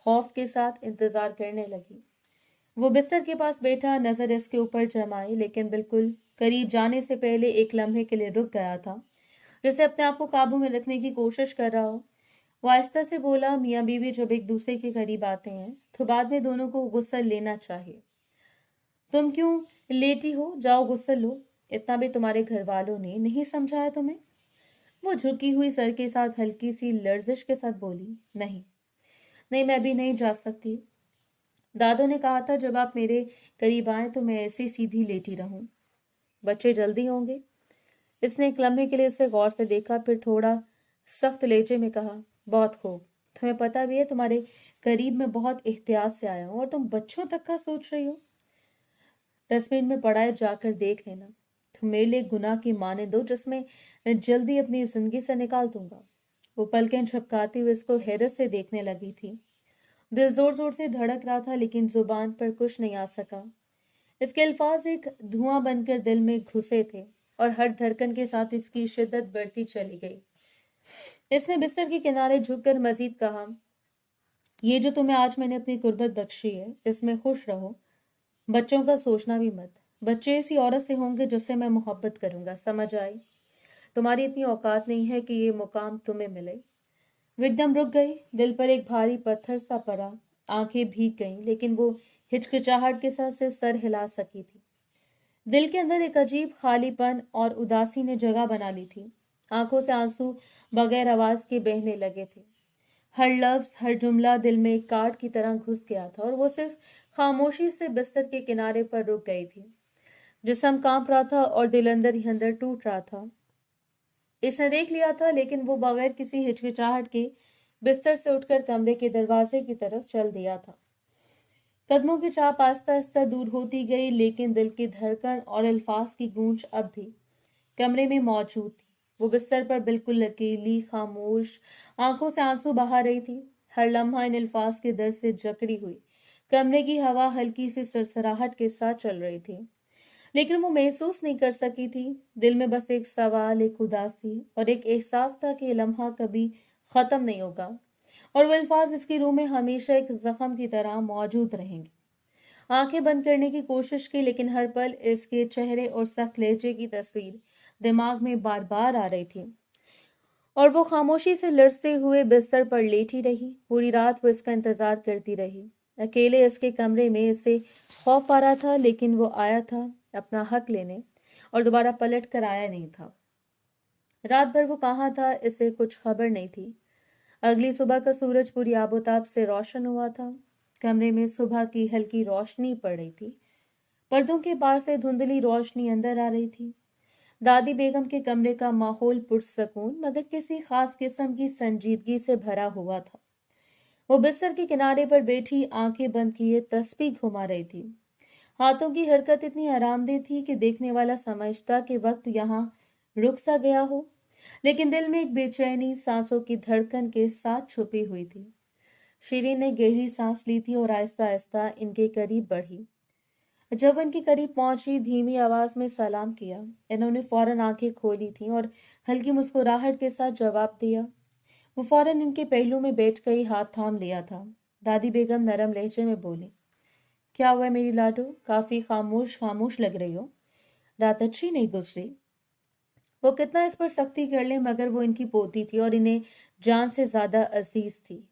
A: खौफ के साथ इंतजार करने लगी। वो बिस्तर के पास बैठा, नजर इसके ऊपर जमाई, लेकिन बिल्कुल करीब जाने से पहले एक लम्हे के लिए रुक गया था, जैसे अपने आप को काबू में रखने की कोशिश कर रहा हो। वो आहिस्ता से बोला, मियाँ बीवी जब एक दूसरे के करीब आते हैं तो बाद में दोनों को गुस्सा लेना चाहिए। तुम क्यों लेटी हो? जाओ गुस्सा लो। इतना भी तुम्हारे घर वालों ने नहीं समझाया तुम्हें? वो झुकी हुई सर के साथ हल्की सी लर्जिश के साथ बोली, नहीं नहीं, मैं भी नहीं जा सकती। दादू ने कहा था जब आप मेरे करीब आए तो मैं ऐसी सीधी लेटी रहूं। बच्चे जल्दी होंगे। इसने एक लम्हे के लिए उसे गौर से देखा, फिर थोड़ा सख्त लहजे में कहा, बहुत खूब। तुम्हें पता भी है तुम्हारे करीब में बहुत एहतियात से आया हूं और तुम बच्चों तक का सोच रही हो। डस्टबिन में पड़ा है, जाकर देख लेना। तुम मेरे लिए गुनाह की माने दो जिसमें मैं जल्दी अपनी जिंदगी से निकाल दूंगा। वो पलकें झपकाती हुए इसको हैरत से देखने लगी थी। दिल जोर जोर से धड़क रहा था लेकिन जुबान पर कुछ नहीं आ सका। इसके अल्फाज एक धुआं बनकर दिल में घुसे थे और हर धड़कन के साथ इसकी शिद्दत बढ़ती चली गई। इसने बिस्तर के किनारे झुककर मजीद कहा, ये जो तुम्हें आज मैंने अपनी कुर्बत बख्शी है, इसमें खुश रहो। बच्चों का सोचना भी मत। बच्चे ऐसी औरत से होंगे जिससे मैं मोहब्बत करूंगा, समझ आई? तुम्हारी इतनी औकात नहीं है कि ये मुकाम तुम्हें मिले। वो एकदम रुक गई। दिल पर एक भारी पत्थर सा पड़ा। आंखें भीग गईं, लेकिन वो हिचकिचाहट के साथ सिर्फ सर हिला सकी थी। दिल के अंदर एक अजीब खालीपन और उदासी ने जगह बना ली थी। आंखों से आंसू बगैर आवाज के बहने लगे थे। हर लफ्ज, हर जुमला दिल में एक काट की तरह घुस गया था और वो सिर्फ खामोशी से बिस्तर के किनारे पर रुक गई थी। जिस्म कांप रहा था और दिल अंदर ही अंदर टूट रहा था। इसने देख लिया था, लेकिन वो बगैर किसी हिचकिचाहट के बिस्तर से उठकर कमरे के दरवाजे की तरफ चल दिया था। कदमों की चाप आहिस्ता आहिस्ता दूर होती गई, लेकिन दिल की धड़कन और अल्फाज की गूंज अब भी कमरे में मौजूद थी। वो बिस्तर पर बिल्कुल अकेली, खामोश, आंखों से आंसू बहा रही थी। हर लम्हा इन अल्फाज के दर्द से जकड़ी हुई। कमरे की हवा हल्की सी सरसराहट के साथ चल रही थी, लेकिन वो महसूस नहीं कर सकी थी। दिल में बस एक सवाल, एक उदासी और एक एहसास था कि ये लम्हा कभी खत्म नहीं होगा और वो अल्फाज इसकी रूह में हमेशा एक जख्म की तरह मौजूद रहेंगे। आंखें बंद करने की कोशिश की, लेकिन हर पल इसके चेहरे और सख्त लहजे की तस्वीर दिमाग में बार बार आ रही थी और वो खामोशी से लरसते हुए बिस्तर पर लेटी रही। पूरी रात वो इसका इंतजार करती रही। अकेले इसके कमरे में इसे खौफ आ रहा था, लेकिन वो आया था अपना हक लेने और दोबारा पलट कर आया नहीं था। रात भर वो कहाँ था, इसे कुछ खबर नहीं थी। अगली सुबह का सूरज पूरी आबोताब से रोशन हुआ था। कमरे में सुबह की हल्की रोशनी पड़ रही थी। पर्दों के पार से धुंधली रोशनी अंदर आ रही थी। दादी बेगम के कमरे का माहौल पुरसकून मगर किसी खास किस्म की संजीदगी से भरा हुआ था। वो बिस्तर के किनारे पर बैठी आंखें बंद किए तस्बीह घुमा रही थी। हाथों की हरकत इतनी आरामदेह थी कि देखने वाला समझता कि वक्त यहाँ रुक सा गया हो, लेकिन दिल में एक बेचैनी सांसों की धड़कन के साथ छुपी हुई थी। शीरीन ने गहरी सांस ली थी और आहिस्ता आहिस्ता इनके करीब बढ़ी। जब इनके करीब पहुंची, धीमी आवाज में सलाम किया। इन्होंने फौरन आंखें खोली थी और हल्की मुस्कुराहट के साथ जवाब दिया। वो फौरन इनके पहलू में बैठ गई, हाथ थाम लिया था। दादी बेगम नरम लहजे में बोली, क्या हुआ मेरी लाडो? काफी खामोश खामोश लग रही हो। रात अच्छी नहीं गुजरी? वो कितना इस पर सख्ती कर ले, मगर वो इनकी पोती थी और इन्हें जान से ज्यादा अजीज थी।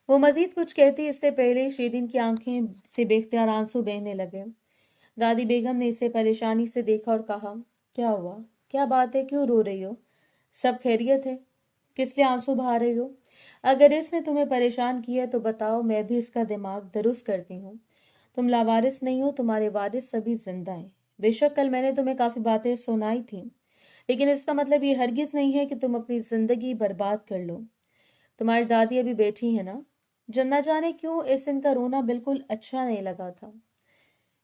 A: वो मजीद कुछ कहती इससे पहले शीरीन की आंखें से बेख्तियार आंसू बहने लगे। दादी बेगम ने इसे परेशानी से देखा और कहा, क्या हुआ? क्या बात है? क्यों रो रही हो? सब खैरियत है? किस लिए आंसू बहा रही हो? अगर इसने तुम्हें परेशान किया तो बताओ, मैं भी इसका दिमाग दुरुस्त करती हूँ। तुम लावारिस नहीं हो, तुम्हारे वारिस सभी जिंदा हैं। बेशक कल मैंने तुम्हें काफी बातें सुनाई थी, लेकिन इसका मतलब ये हरगिज नहीं है कि तुम अपनी जिंदगी बर्बाद कर लो। तुम्हारी दादी अभी बैठी है ना? न जाने क्यों इस इनका रोना बिल्कुल अच्छा नहीं लगा था।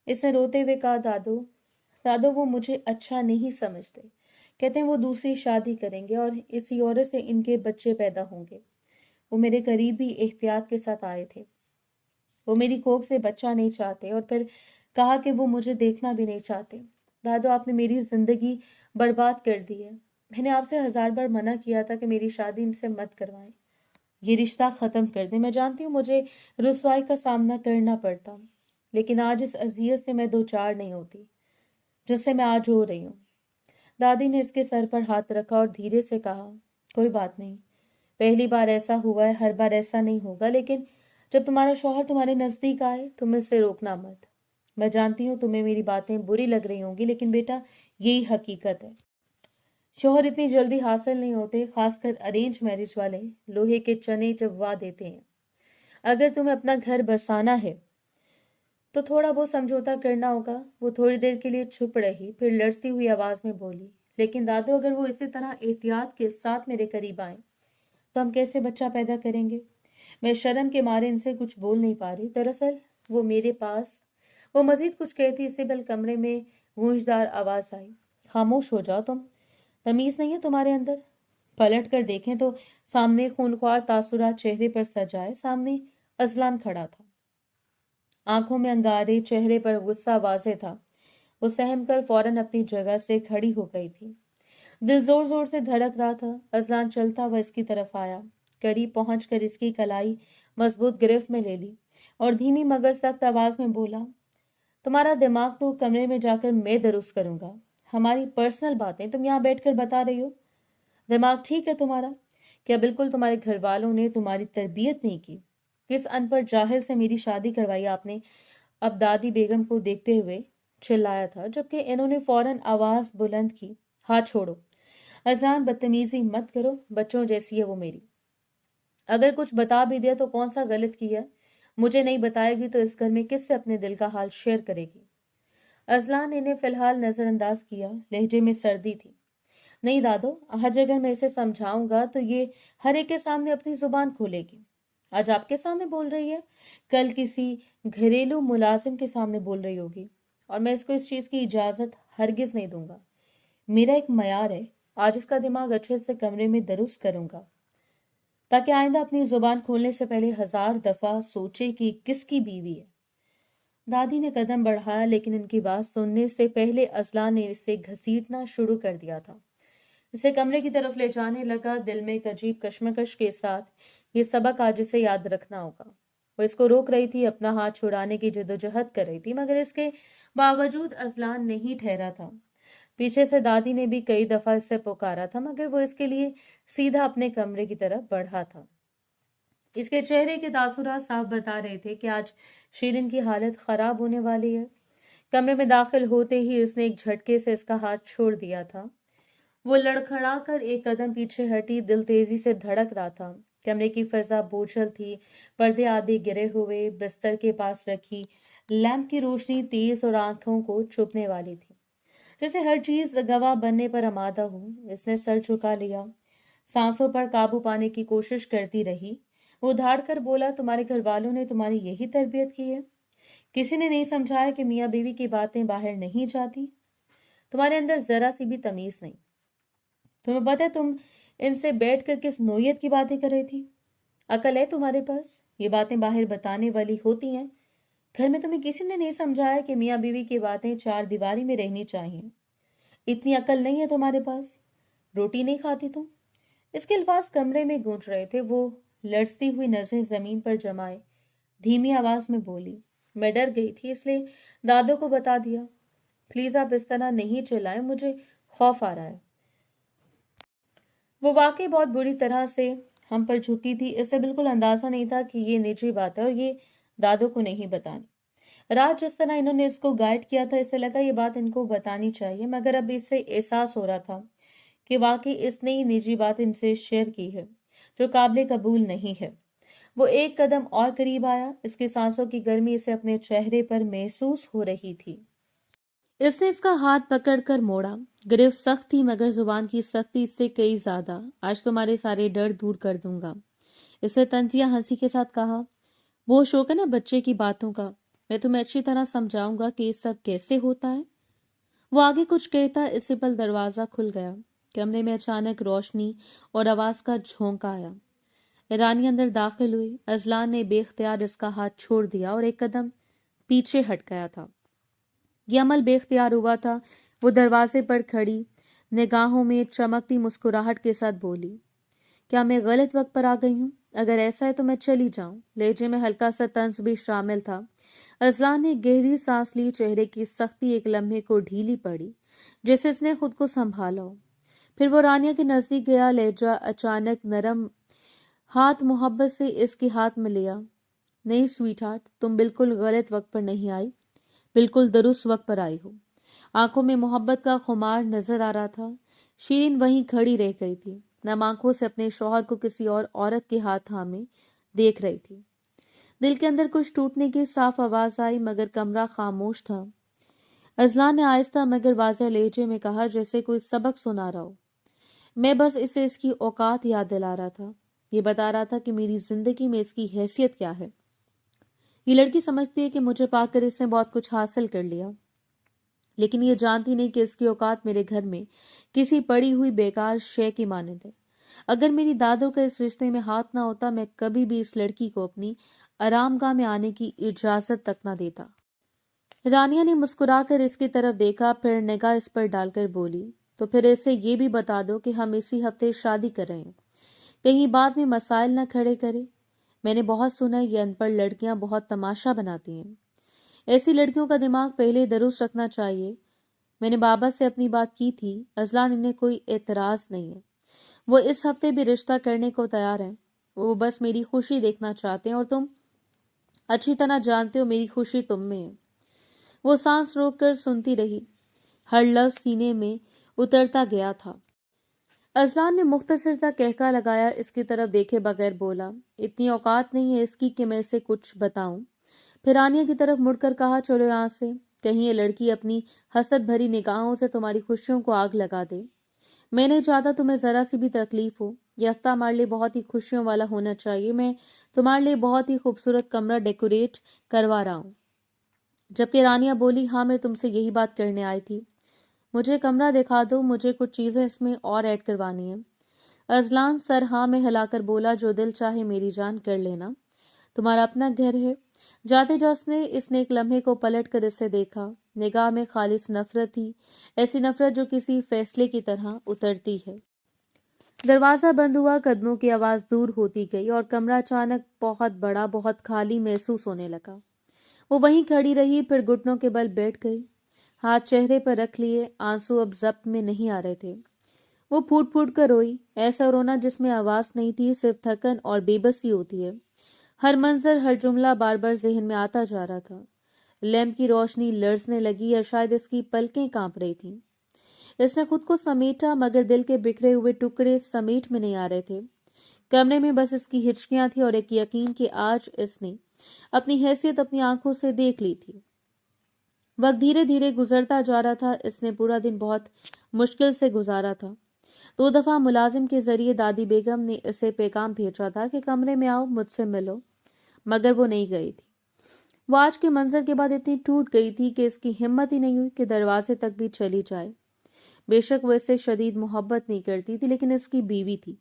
A: इसने रोते हुए कहा, दादू दादू वो मुझे अच्छा नहीं समझते। कहते हैं वो दूसरी शादी करेंगे और इसी औरत से इनके बच्चे पैदा होंगे। वो मेरे करीब भी एहतियात के साथ आए थे। वो मेरी कोख से बच्चा नहीं चाहते और फिर कहा कि वो मुझे देखना भी नहीं चाहते। दादू आपने मेरी जिंदगी बर्बाद कर दी है। मैंने आपसे 1000 बार मना किया था कि मेरी शादी इनसे मत करवाएं, ये रिश्ता खत्म कर दें। मैं जानती हूँ मुझे रुसवाई का सामना करना पड़ता, लेकिन आज इस अजियत से मैं दो चार नहीं होती जिससे मैं आज हो रही हूँ। दादी ने इसके सर पर हाथ रखा और धीरे से कहा, कोई बात नहीं, पहली बार ऐसा हुआ है, हर बार ऐसा नहीं होगा। लेकिन जब तुम्हारा शौहर तुम्हारे नजदीक आए तुम इससे रोकना मत। मैं जानती हूँ तुम्हें मेरी बातें बुरी लग रही होंगी, लेकिन बेटा यही हकीकत है। शौहर इतनी जल्दी हासिल नहीं होते, खासकर अरेंज मैरिज वाले लोहे के चने चबवा देते हैं। अगर तुम्हें अपना घर बसाना है तो थोड़ा बहुत समझौता करना होगा। वो थोड़ी देर के लिए चुप रही, फिर लड़ती हुई आवाज में बोली, लेकिन दादू अगर वो इसी तरह एहतियात के साथ मेरे करीब आए तो हम कैसे बच्चा पैदा करेंगे? मैं शर्म के मारे इनसे कुछ बोल नहीं पा रही। दरअसल वो मेरे पास वो मजीद कुछ कहती, इससे बल कमरे में गूंजदार आवाज आई, खामोश हो जाओ तुम, तमीज नहीं है तुम्हारे अंदर? पलट कर देखें तो सामने खूनख्वार तासुरात चेहरे पर सजाए सामने अजलान खड़ा था। आंखों में अंगारे, चेहरे पर गुस्सा वाज़ेह था। वो सहम कर फौरन अपनी जगह से खड़ी हो गई थी। दिल जोर जोर से धड़क रहा था। अजलान चलता हुआ इसकी तरफ आया, करीब पहुंचकर इसकी कलाई मजबूत गिरफ्त में ले ली और धीमी मगर सख्त आवाज में बोला, तुम्हारा दिमाग तो कमरे में जाकर मैं दुरुस्त करूंगा। हमारी पर्सनल बातें तुम यहाँ बैठकर बता रही हो। दिमाग ठीक है तुम्हारा? क्या बिल्कुल तुम्हारे घर वालों ने तुम्हारी तरबियत नहीं की? किस अनपढ़ जाहिल से मेरी शादी करवाई आपने? अब दादी बेगम को देखते हुए चिल्लाया था, जबकि इन्होंने फौरन आवाज बुलंद की, हाथ छोड़ो। अजान बदतमीजी मत करो, बच्चों जैसी है वो मेरी। अगर कुछ बता भी दिया तो कौन सा गलत किया? मुझे नहीं बताएगी तो इस घर में किससे अपने दिल का हाल शेयर करेगी? अजलान इन्हें फिलहाल नजरअंदाज किया, लहजे में सर्दी थी। नहीं दादो, आज अगर मैं इसे समझाऊंगा तो ये हर एक के सामने अपनी जुबान खोलेगी। आज आपके सामने बोल रही है, कल किसी घरेलू मुलाजिम के सामने बोल रही होगी, और मैं इसको इस चीज की इजाजत हरगिज नहीं दूंगा। मेरा एक मयार है, आज इसका दिमाग अच्छे से कमरे में दुरुस्त करूंगा ताकि आइंदा अपनी जुबान खोलने से पहले 1000 दफा सोचे कि किसकी बीवी है। दादी ने कदम बढ़ाया, लेकिन इनकी बात सुनने से पहले असलान ने इसे घसीटना शुरू कर दिया था। इसे कमरे की तरफ ले जाने लगा, दिल में एक अजीब कश्मकश के साथ। ये सबक आज इसे याद रखना होगा। वो इसको रोक रही थी, अपना हाथ छुड़ाने की जद्दोजहद कर रही थी, मगर इसके बावजूद अजलान नहीं ठहरा था। पीछे से दादी ने भी कई दफा इससे पुकारा था, मगर वो इसके लिए सीधा अपने कमरे की तरफ बढ़ा था। इसके चेहरे के तासुरात साफ बता रहे थे कि आज शीरिन की हालत खराब होने वाली है। कमरे में दाखिल होते ही इसने एक झटके से इसका हाथ छोड़ दिया था। वो लड़खड़ा कर एक कदम पीछे हटी, दिल तेजी से धड़क रहा था। कमरे की फिजा बोझल थी, पर्दे आधे गिरे हुए बिस्तर के पास रखी लैंप की रोशनी तेज और आंखों को चुभने वाली थी, जैसे हर चीज गवाह बनने पर आमादा हो। इसने सर झुका लिया, सांसों पर काबू पाने की कोशिश करती रही। वो उधाड़ कर बोला, तुम्हारे घर वालों ने तुम्हारी यही तरबियत की है? किसी ने नहीं समझाया कि मियाँ बीवी की बातें बाहर नहीं जाती? तुम्हारे अंदर जरा सी भी तमीज नहीं। तुम्हें पता है तुम इनसे बैठ कर किस नोयत की बातें कर रही थी? अकल है तुम्हारे पास? ये बातें बाहर बताने वाली होती हैं। घर में तुम्हें किसी ने नहीं समझाया कि मियाँ बीवी की बातें चार दीवारी में रहनी चाहिए। इतनी अकल नहीं है तुम्हारे पास? रोटी नहीं खाती तुम? इसके अल्फाज कमरे में गूंज रहे थे। वो लड़ती हुई नजरें जमीन पर जमाए धीमी आवाज में बोली, मैं डर गई थी इसलिए दादू को बता दिया। प्लीज आप इस तरह नहीं चिल्लाएं, मुझे खौफ आ रहा है। वो वाकई बहुत बुरी तरह से हम पर झुकी थी। इससे बिल्कुल अंदाजा नहीं था कि ये निजी बात है और ये दादू को नहीं बतानी। रात जिस तरह इन्होंने इसको गाइड किया था, इससे लगा ये बात इनको बतानी चाहिए, मगर अब इससे एहसास हो रहा था کہ واقعی اس نے ہی نجی بات ان سے شیئر کی ہے جو قابل قبول نہیں ہے۔ وہ ایک قدم اور قریب آیا، اس کی سانسوں کی گرمی اسے اپنے چہرے پر محسوس ہو رہی تھی۔ اس نے اس کا ہاتھ پکڑ کر موڑا۔ گرفت سخت تھی مگر زبان کی سختی اس سے کئی زیادہ۔ آج تمہارے سارے ڈر دور کر دوں گا، اس نے طنزیہ ہنسی کے ساتھ کہا۔ وہ شوق ہے نا بچے کی باتوں کا، میں تمہیں اچھی طرح سمجھاؤں گا کہ یہ سب کیسے ہوتا ہے۔ وہ آگے کچھ کہتا، اسی پل دروازہ کھل گیا۔ کمرے میں اچانک روشنی اور آواز کا جھونکا آیا۔ رانی اندر داخل ہوئی۔ اذلان نے بے اختیار اس کا ہاتھ چھوڑ دیا اور ایک قدم پیچھے ہٹ گیا تھا۔ یہ عمل بے اختیار ہوا تھا۔ وہ دروازے پر کھڑی نگاہوں میں چمکتی مسکراہٹ کے ساتھ بولی، کیا میں غلط وقت پر آ گئی ہوں؟ اگر ایسا ہے تو میں چلی جاؤں۔ لہجے میں ہلکا سا طنز بھی شامل تھا۔ اذلان نے گہری سانس لی، چہرے کی سختی ایک لمحے کو ڈھیلی پڑی جیسے اس نے خود کو سنبھالا ہو۔ پھر وہ رانیہ کے نزدیک گیا، لہجہ اچانک نرم، ہاتھ محبت سے اس کے ہاتھ میں لیا۔ نہیں سویٹ ہارٹ، تم بالکل غلط وقت پر نہیں آئی، بالکل درست وقت پر آئی ہو۔ آنکھوں میں محبت کا خمار نظر آ رہا تھا۔ شیرین وہیں کھڑی رہ گئی تھی، نم آنکھوں سے اپنے شوہر کو کسی اور عورت کے ہاتھ تھامے دیکھ رہی تھی۔ دل کے اندر کچھ ٹوٹنے کی صاف آواز آئی مگر کمرہ خاموش تھا۔ اذلان نے آہستہ مگر واضح لہجے میں کہا جیسے کوئی سبق سنا رہا ہو، میں بس اسے اس کی اوقات یاد دلا رہا تھا، یہ بتا رہا تھا کہ میری زندگی میں اس کی حیثیت کیا ہے۔ یہ لڑکی سمجھتی ہے کہ مجھے پا کر اس نے بہت کچھ حاصل کر لیا، لیکن یہ جانتی نہیں کہ اس کی اوقات میرے گھر میں کسی پڑی ہوئی بیکار شے کی مانند ہے۔ اگر میری دادوں کا اس رشتے میں ہاتھ نہ ہوتا، میں کبھی بھی اس لڑکی کو اپنی آرام گاہ میں آنے کی اجازت تک نہ دیتا۔ رانیہ نے مسکرا کر اس کی طرف دیکھا، پھر نگاہ اس پر ڈال کر بولی، تو پھر اسے یہ بھی بتا دو کہ ہم اسی ہفتے شادی کر رہے ہیں، کہیں بعد میں مسائل نہ کھڑے کرے۔ میں نے بہت سنا یہ ان پڑھ لڑکیاں بہت تماشا بناتی ہیں، ایسی لڑکیوں کا دماغ پہلے درست رکھنا چاہیے۔ میں نے بابا سے اپنی بات کی تھی، اذلان انہیں کوئی اعتراض نہیں ہے، وہ اس ہفتے بھی رشتہ کرنے کو تیار ہیں، وہ بس میری خوشی دیکھنا چاہتے ہیں اور تم اچھی طرح جانتے ہو میری خوشی تم میں ہے۔ وہ سانس روک کر سنتی رہی، ہر لفظ سینے میں اترتا گیا تھا۔ اذلان نے مختصر سا کہکا لگایا، اس کی طرف دیکھے بغیر بولا، اتنی اوقات نہیں ہے اس کی کہ میں اسے کچھ بتاؤں۔ پھر رانیہ کی طرف مڑ کر کہا، چلو یہاں سے، کہیں یہ لڑکی اپنی حسد بھری نگاہوں سے تمہاری خوشیوں کو آگ لگا دے۔ میں نہیں چاہتا تمہیں ذرا سی بھی تکلیف ہو، یہ ہفتہ ہمارے لیے بہت ہی خوشیوں والا ہونا چاہیے۔ میں تمہارے لیے بہت ہی خوبصورت کمرہ ڈیکوریٹ کروا رہا ہوں۔ جبکہ رانیہ بولی، ہاں میں تم سے یہی بات کرنے آئی تھی، مجھے کمرہ دکھا دو، مجھے کچھ چیزیں اس میں اور ایڈ کروانی ہیں۔ اذلان سر ہاں میں ہلا کر بولا، جو دل چاہے میری جان کر لینا، تمہارا اپنا گھر ہے۔ جاتے جاتے اس نے ایک لمحے کو پلٹ کر اسے دیکھا، نگاہ میں خالص نفرت تھی، ایسی نفرت جو کسی فیصلے کی طرح اترتی ہے۔ دروازہ بند ہوا، قدموں کی آواز دور ہوتی گئی اور کمرہ اچانک بہت بڑا، بہت خالی محسوس ہونے لگا۔ وہ وہیں کھڑی رہی، پھر گھٹنوں کے بل بیٹھ گئی، ہاتھ چہرے پر رکھ لیے، آنسو اب ضبط میں نہیں آ رہے تھے۔ وہ پھوٹ پھوٹ کر روئی، ایسا رونا جس میں آواز نہیں تھی، صرف تھکن اور بے بسی ہوتی ہے۔ ہر منظر، ہر جملہ بار بار ذہن میں آتا جا رہا تھا۔ لیمپ کی روشنی لرزنے لگی، یا شاید اس کی پلکیں کانپ رہی تھیں۔ اس نے خود کو سمیٹا مگر دل کے بکھرے ہوئے ٹکڑے سمیٹ میں نہیں آ رہے تھے۔ کمرے میں بس اس کی ہچکیاں تھیں اور ایک یقین کہ آج اس نے اپنی حیثیت اپنی آنکھوں سے دیکھ لی تھی۔ وقت دھیرے دھیرے گزرتا جا رہا تھا، اس نے پورا دن بہت مشکل سے گزارا تھا۔ 2 دفعہ ملازم کے ذریعے دادی بیگم نے اسے پیغام بھیجا تھا کہ کمرے میں آؤ، مجھ سے ملو، مگر وہ نہیں گئی تھی۔ وہ آج کے منظر کے بعد اتنی ٹوٹ گئی تھی کہ اس کی ہمت ہی نہیں ہوئی کہ دروازے تک بھی چلی جائے۔ بے شک وہ اس سے شدید محبت نہیں کرتی تھی، لیکن اس کی بیوی تھی،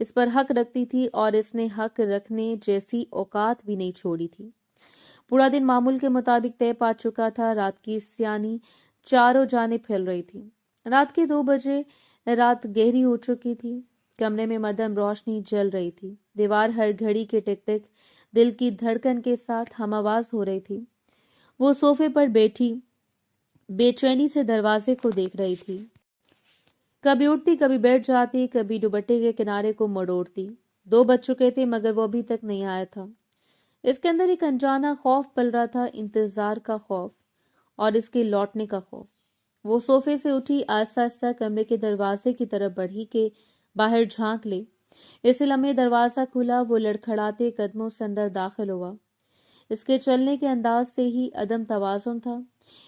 A: اس پر حق رکھتی تھی اور اس نے حق رکھنے جیسی اوقات بھی نہیں چھوڑی تھی۔ پورا دن معمول کے مطابق طے پا چکا تھا، رات کی سیانی چاروں جانب پھیل رہی تھی۔ رات کے 2 بجے رات گہری ہو چکی تھی، کمرے میں مدھم روشنی جل رہی تھی، دیوار ہر گھڑی کے ٹک ٹک دل کی دھڑکن کے ساتھ ہم آواز ہو رہی تھی۔ وہ صوفے پر بیٹھی بے چینی سے دروازے کو دیکھ رہی تھی، کبھی اٹھتی، کبھی بیٹھ جاتی، کبھی دوپٹے کے کنارے کو مڑوڑتی۔ 2 بج چکے تھے مگر وہ ابھی تک نہیں آیا تھا۔ اس کے اندر ایک انجانا خوف پل رہا تھا، انتظار کا خوف اور اس کے لوٹنے کا خوف۔ وہ صوفے سے اٹھی، آہستہ آہستہ کمرے کے دروازے کی طرف بڑھی کہ باہر جھانک لے۔ اسی لمحے دروازہ کھلا، وہ لڑکھڑاتے قدموں سے اندر داخل ہوا۔ اس کے چلنے کے انداز سے ہی عدم توازن تھا۔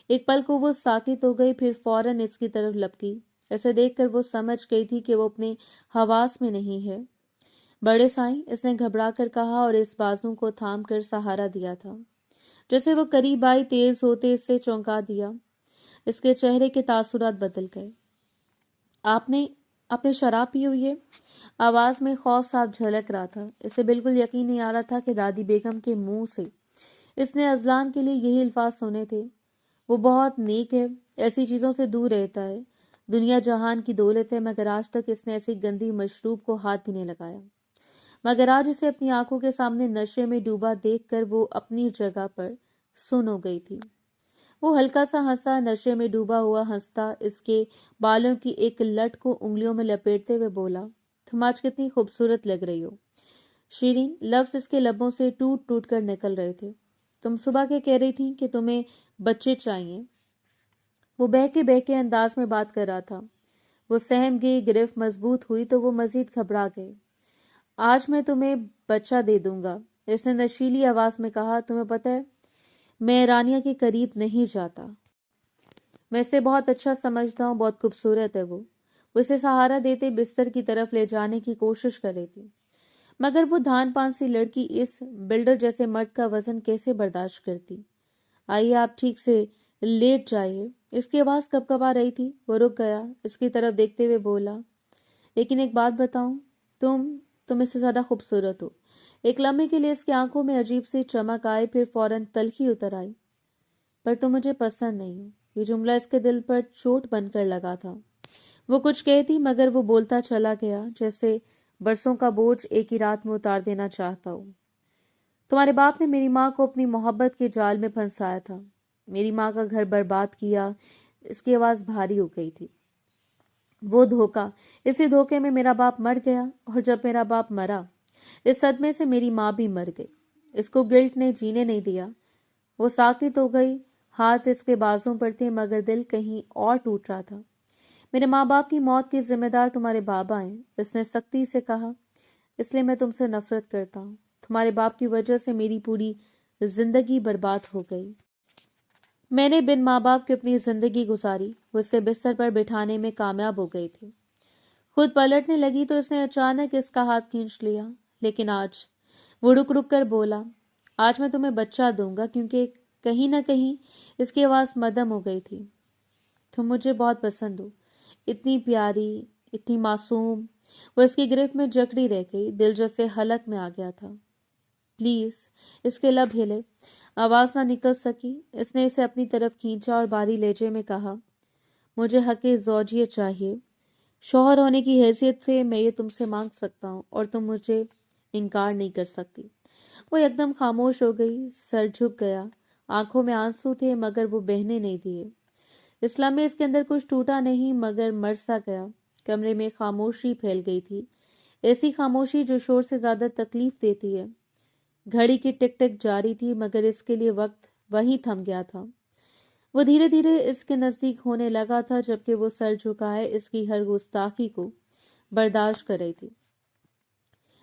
A: ایک پل کو وہ ساکت ہو گئی، پھر فوراً اس کی طرف لپکی۔ اسے دیکھ کر وہ سمجھ گئی تھی کہ وہ اپنے حواس میں نہیں ہے۔ بڑے سائیں، اس نے گھبرا کر کہا اور اس بازو کو تھام کر سہارا دیا تھا۔ جیسے وہ قریب آئی، تیز ہوتے اس سے چونکا دیا۔ اس کے چہرے کے تاثرات بدل گئے۔ آپ نے شراب پی ہوئی ہے؟ آواز میں خوف صاف جھلک رہا تھا۔ اسے بالکل یقین نہیں آ رہا تھا کہ دادی بیگم کے منہ سے اس نے ازلان کے لیے یہی الفاظ سنے تھے۔ وہ بہت نیک ہے، ایسی چیزوں سے دور رہتا ہے، دنیا جہان کی دولت ہے، مگر آج تک اس نے ایسی گندی مشروب کو ہاتھ بھی نہیں لگایا۔ مگر آج اسے اپنی آنکھوں کے سامنے نشے میں ڈوبا دیکھ کر وہ اپنی جگہ پر سن ہو گئی تھی۔ وہ ہلکا سا ہنسا، نشے میں ڈوبا ہوا ہنستا، اس کے بالوں کی ایک لٹ کو انگلیوں میں لپیٹتے ہوئے بولا، تم آج کتنی خوبصورت لگ رہی ہو۔ شیرین، لفظ اس کے لبوں سے ٹوٹ ٹوٹ کر نکل رہے تھے۔ تم صبح کے کہہ رہی تھی کہ تمہیں بچے چاہیے۔ وہ بہکے انداز میں بات کر رہا تھا۔ وہ سہم گئی، گرفت مضبوط ہوئی تو وہ مزید گھبرا گئے۔ آج میں تمہیں بچہ دے دوں گا، اس نے نشیلی آواز میں کہا۔ تمہیں پتہ ہے میں رانیہ کے قریب نہیں جاتا، میں اسے بہت اچھا سمجھتا ہوں، بہت خوبصورت ہے وہ اسے سہارا دیتے بستر کی طرف لے جانے کی کوشش کر رہی تھی، مگر وہ دھان پان سی لڑکی اس بلڈر جیسے مرد کا وزن کیسے برداشت کرتی۔ آئیے آپ ٹھیک سے لیٹ جائیے۔ اس کی آواز کب کب آ رہی تھی۔ وہ رک گیا، اس کی طرف دیکھتے ہوئے بولا، لیکن ایک بات بتاؤں، تم اس سے زیادہ خوبصورت ہو۔ ایک لمحے کے لیے اس کی آنکھوں میں عجیب سی چمک آئی، پھر فوراً تلخی اتر آئی۔ پر تم مجھے پسند نہیں ہو۔ یہ جملہ اس کے دل پر چوٹ بن کر لگا تھا۔ وہ کچھ کہتی مگر وہ بولتا چلا گیا جیسے برسوں کا بوجھ ایک ہی رات میں اتار دینا چاہتا ہو۔ تمہارے باپ نے میری ماں کو اپنی محبت کے جال میں پھنسایا تھا، میری ماں کا گھر برباد کیا۔ اس کی آواز بھاری ہو گئی تھی۔ وہ دھوکہ، اسی دھوکے میں میرا باپ مر گیا، اور جب میرا باپ مرا اس صدمے سے میری ماں بھی مر گئی۔ اس کو گلٹ نے جینے نہیں دیا۔ وہ ساکت ہو گئی، ہاتھ اس کے بازوں پر تھے مگر دل کہیں اور ٹوٹ رہا تھا۔ میرے ماں باپ کی موت کے ذمہ دار تمہارے بابا ہیں، اس نے سختی سے کہا، اس لیے میں تم سے نفرت کرتا ہوں۔ تمہارے باپ کی وجہ سے میری پوری زندگی برباد ہو گئی۔ میں نے بن ماں باپ کی اپنی زندگی گزاری۔ وہ اسے بستر پر بٹھانے میں کامیاب ہو گئی تھی۔ خود پلٹنے لگی تو اس نے اچانک اس کا ہاتھ کھینچ لیا۔ لیکن آج، وہ رک رک کر بولا، آج میں تمہیں بچہ دوں گا، کیونکہ کہیں نہ کہیں اس کی آواز مدھم ہو گئی تھی۔ تم مجھے بہت پسند ہو، اتنی پیاری، اتنی معصوم۔ وہ اس کی گرفت میں جکڑی رہ گئی، دل جیسے حلق میں آ گیا تھا۔ پلیز، اس کے لب ہلے، آواز نہ نکل سکی۔ اس نے اسے اپنی طرف کھینچا اور بھاری لہجے میں کہا، مجھے حق زوجیت چاہیے، شوہر ہونے کی حیثیت سے میں یہ تم سے مانگ سکتا ہوں اور تم مجھے انکار نہیں کر سکتی۔ وہ یکدم خاموش ہو گئی، سر جھک گیا، آنکھوں میں آنسو تھے مگر وہ بہنے نہیں دیے۔ اس لمحے اس کے اندر کچھ ٹوٹا نہیں مگر مر سا گیا۔ کمرے میں خاموشی پھیل گئی تھی، ایسی خاموشی جو شور سے زیادہ تکلیف دیتی ہے۔ گھڑی کی ٹک ٹک جاری تھی مگر اس کے لیے وقت وہیں تھم گیا تھا۔ وہ دھیرے دھیرے اس کے نزدیک ہونے لگا تھا، جبکہ وہ سر جھکائے اس کی ہر گستاخی کو برداشت کر رہی تھی۔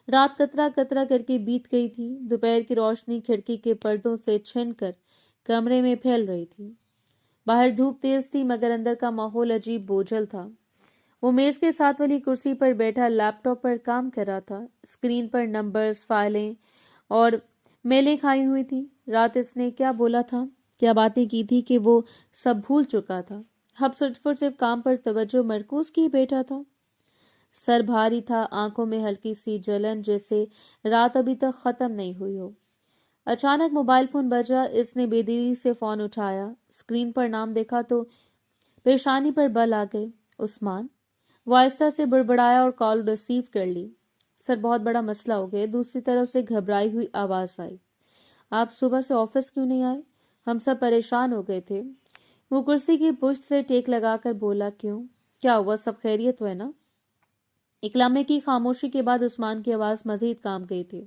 A: رات قطرہ قطرہ کر کے بیت گئی تھی، دوپہر کی روشنی کھڑکی کے پردوں سے چھن کر کمرے میں پھیل رہی تھی۔ باہر دھوپ تیز تھی مگر اندر کا ماحول عجیب بوجھل تھا۔ وہ میز کے ساتھ والی کرسی پر بیٹھا لیپ ٹاپ پر کام کر رہا تھا۔ اسکرین پر نمبرز، فائلیں اور میلیں کھائی ہوئی تھی۔ رات اس نے کیا بولا تھا، کیا باتیں کی تھی کہ وہ سب بھول چکا تھا۔ اب صرف کام پر توجہ مرکوز کی بیٹھا تھا۔ سر بھاری تھا، آنکھوں میں ہلکی سی جلن، جیسے رات ابھی تک ختم نہیں ہوئی ہو۔ اچانک موبائل فون بجا، اس نے بے دلی سے فون اٹھایا، اسکرین پر نام دیکھا تو پیشانی پر بل آ گئے۔ عثمان۔ وہ آہستہ سے بڑبڑایا اور کال ریسیو کر لی۔ سر، بہت بڑا مسئلہ ہو گیا۔ دوسری طرف سے گھبرائی ہوئی آواز آئی، آپ صبح سے آفس کیوں نہیں آئے؟ ہم سب پریشان ہو گئے تھے۔ وہ کرسی کی پشت سے ٹیک لگا کر بولا، کیوں؟ کیا ہوا؟ سب خیریت ہے نا؟ ایک لمحے کی خاموشی کے بعد عثمان کی آواز مزید کام گئی تھی،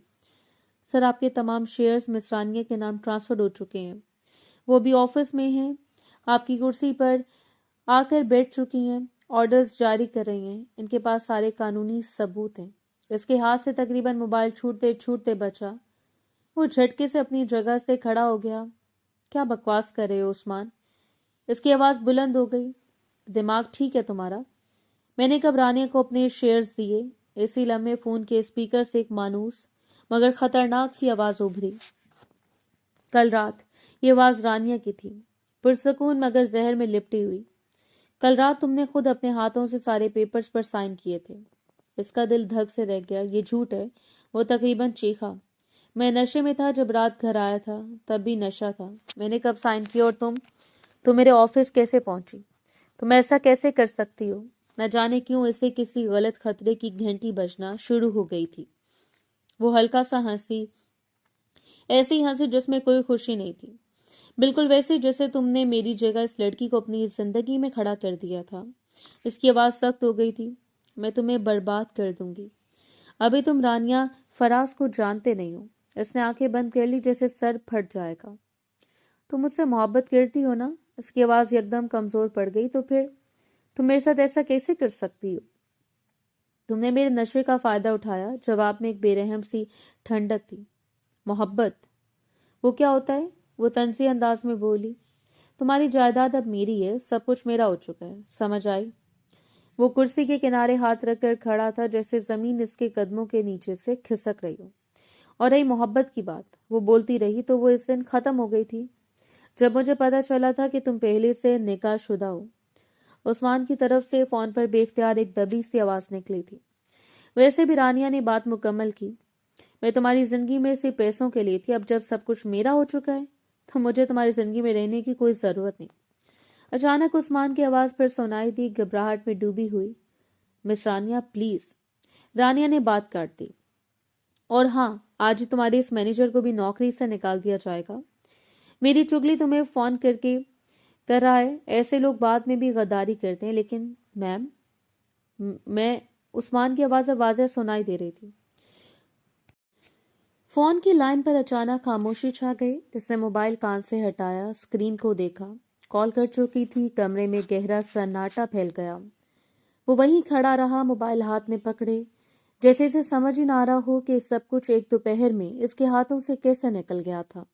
A: سر آپ کے تمام شیئرز مس رانیہ کے نام ٹرانسفر ہو چکے ہیں، وہ بھی آفس میں ہیں، آپ کی کرسی پر آ کر بیٹھ چکی ہیں، آرڈرز جاری کر رہی ہیں، ان کے پاس سارے قانونی ثبوت ہیں۔ اس کے ہاتھ سے تقریباً موبائل چھوٹتے چھوٹتے بچا۔ وہ جھٹکے سے اپنی جگہ سے کھڑا ہو گیا۔ کیا بکواس کر رہے ہو عثمان؟ اس کی آواز بلند ہو گئی۔ دماغ ٹھیک ہے تمہارا؟ میں نے کب رانیہ کو اپنے شیئرز دیے؟ اسی لمحے فون کے اسپیکر سے ایک مانوس مگر خطرناک سی آواز ابھری۔ کل رات، یہ آواز رانیہ کی تھی، پرسکون مگر زہر میں لپٹی ہوئی۔ کل رات تم نے خود اپنے ہاتھوں سے سارے پیپرز پر سائن کیے تھے۔ اس کا دل دھک سے رہ گیا۔ یہ جھوٹ ہے، وہ تقریباً چیخا۔ میں نشے میں تھا جب رات گھر آیا تھا، تب بھی نشہ تھا۔ میں نے کب سائن کیا؟ اور تم میرے آفس کیسے پہنچی؟ تم ایسا کیسے کر سکتی ہو؟ نہ جانے کیوں اسے کسی غلط خطرے کی گھنٹی بجنا شروع ہو گئی تھی۔ وہ ہلکا سا ہنسی، ایسی ہنسی جس میں کوئی خوشی نہیں تھی، بالکل ویسے جیسے تم نے میری جگہ اس لڑکی کو اپنی زندگی میں کھڑا کر دیا تھا۔ اس کی آواز سخت ہو گئی تھی۔ میں تمہیں برباد کر دوں گی۔ ابھی تم رانیہ فراز کو جانتے نہیں ہو۔ اس نے آنکھیں بند کر لی جیسے سر پھٹ جائے گا۔ تم مجھ سے محبت کرتی ہو نا؟ اس کی آواز یکدم کمزور پڑ گئی۔ تو پھر تم میرے ساتھ ایسا کیسے کر سکتی ہو؟ تم نے میرے نشے کا فائدہ اٹھایا۔ جواب میں ایک بے رحم سی ٹھنڈک تھی۔ محبت وہ کیا ہوتا ہے؟ وہ طنزی انداز میں بولی۔ تمہاری جائیداد اب میری ہے، سب کچھ میرا ہو چکا ہے، سمجھ آئی؟ وہ کرسی کے کنارے ہاتھ رکھ کر کھڑا تھا جیسے زمین اس کے قدموں کے نیچے سے کھسک رہی ہو۔ اور رہی محبت کی بات، وہ بولتی رہی تو وہ اس دن ختم ہو گئی تھی جب مجھے پتا چلا تھا کہ تم پہلے سے نکاح شدہ ہو۔ عثمان کی طرف سے فون پر بے اختیار ایک دبی سی آواز نکلی تھی۔ ویسے بھی رانیہ نے بات مکمل کی۔ میں تمہاری زندگی میں صرف پیسوں کے لیے تھی، اب جب سب کچھ میرا ہو چکا ہے تو مجھے تمہاری زندگی میں رہنے کی کوئی ضرورت نہیں۔ اچانک عثمان کی آواز پھر سنائی دی، گھبراہٹ میں ڈوبی ہوئی۔ مس رانیہ پلیز۔ رانیہ نے بات کاٹ دی۔ اور ہاں، آج ہی تمہارے اس مینیجر کو بھی نوکری سے نکال دیا جائے گا۔ میری چگلی تمہیں فون کر رہا ہے۔ ایسے لوگ بعد میں بھی غداری کرتے ہیں، لیکن میم میں عثمان کی آواز واضح سنائی دے رہی تھی۔ فون کی لائن پر اچانک خاموشی چھا گئی۔ اس نے موبائل کان سے ہٹایا، اسکرین کو دیکھا۔ کال کر چکی تھی۔ کمرے میں گہرا سناٹا پھیل گیا۔ وہ وہیں کھڑا رہا، موبائل ہاتھ میں پکڑے، جیسے اسے سمجھ ہی نہ آ رہا ہو کہ سب کچھ ایک دوپہر میں اس کے ہاتھوں سے کیسے نکل گیا تھا۔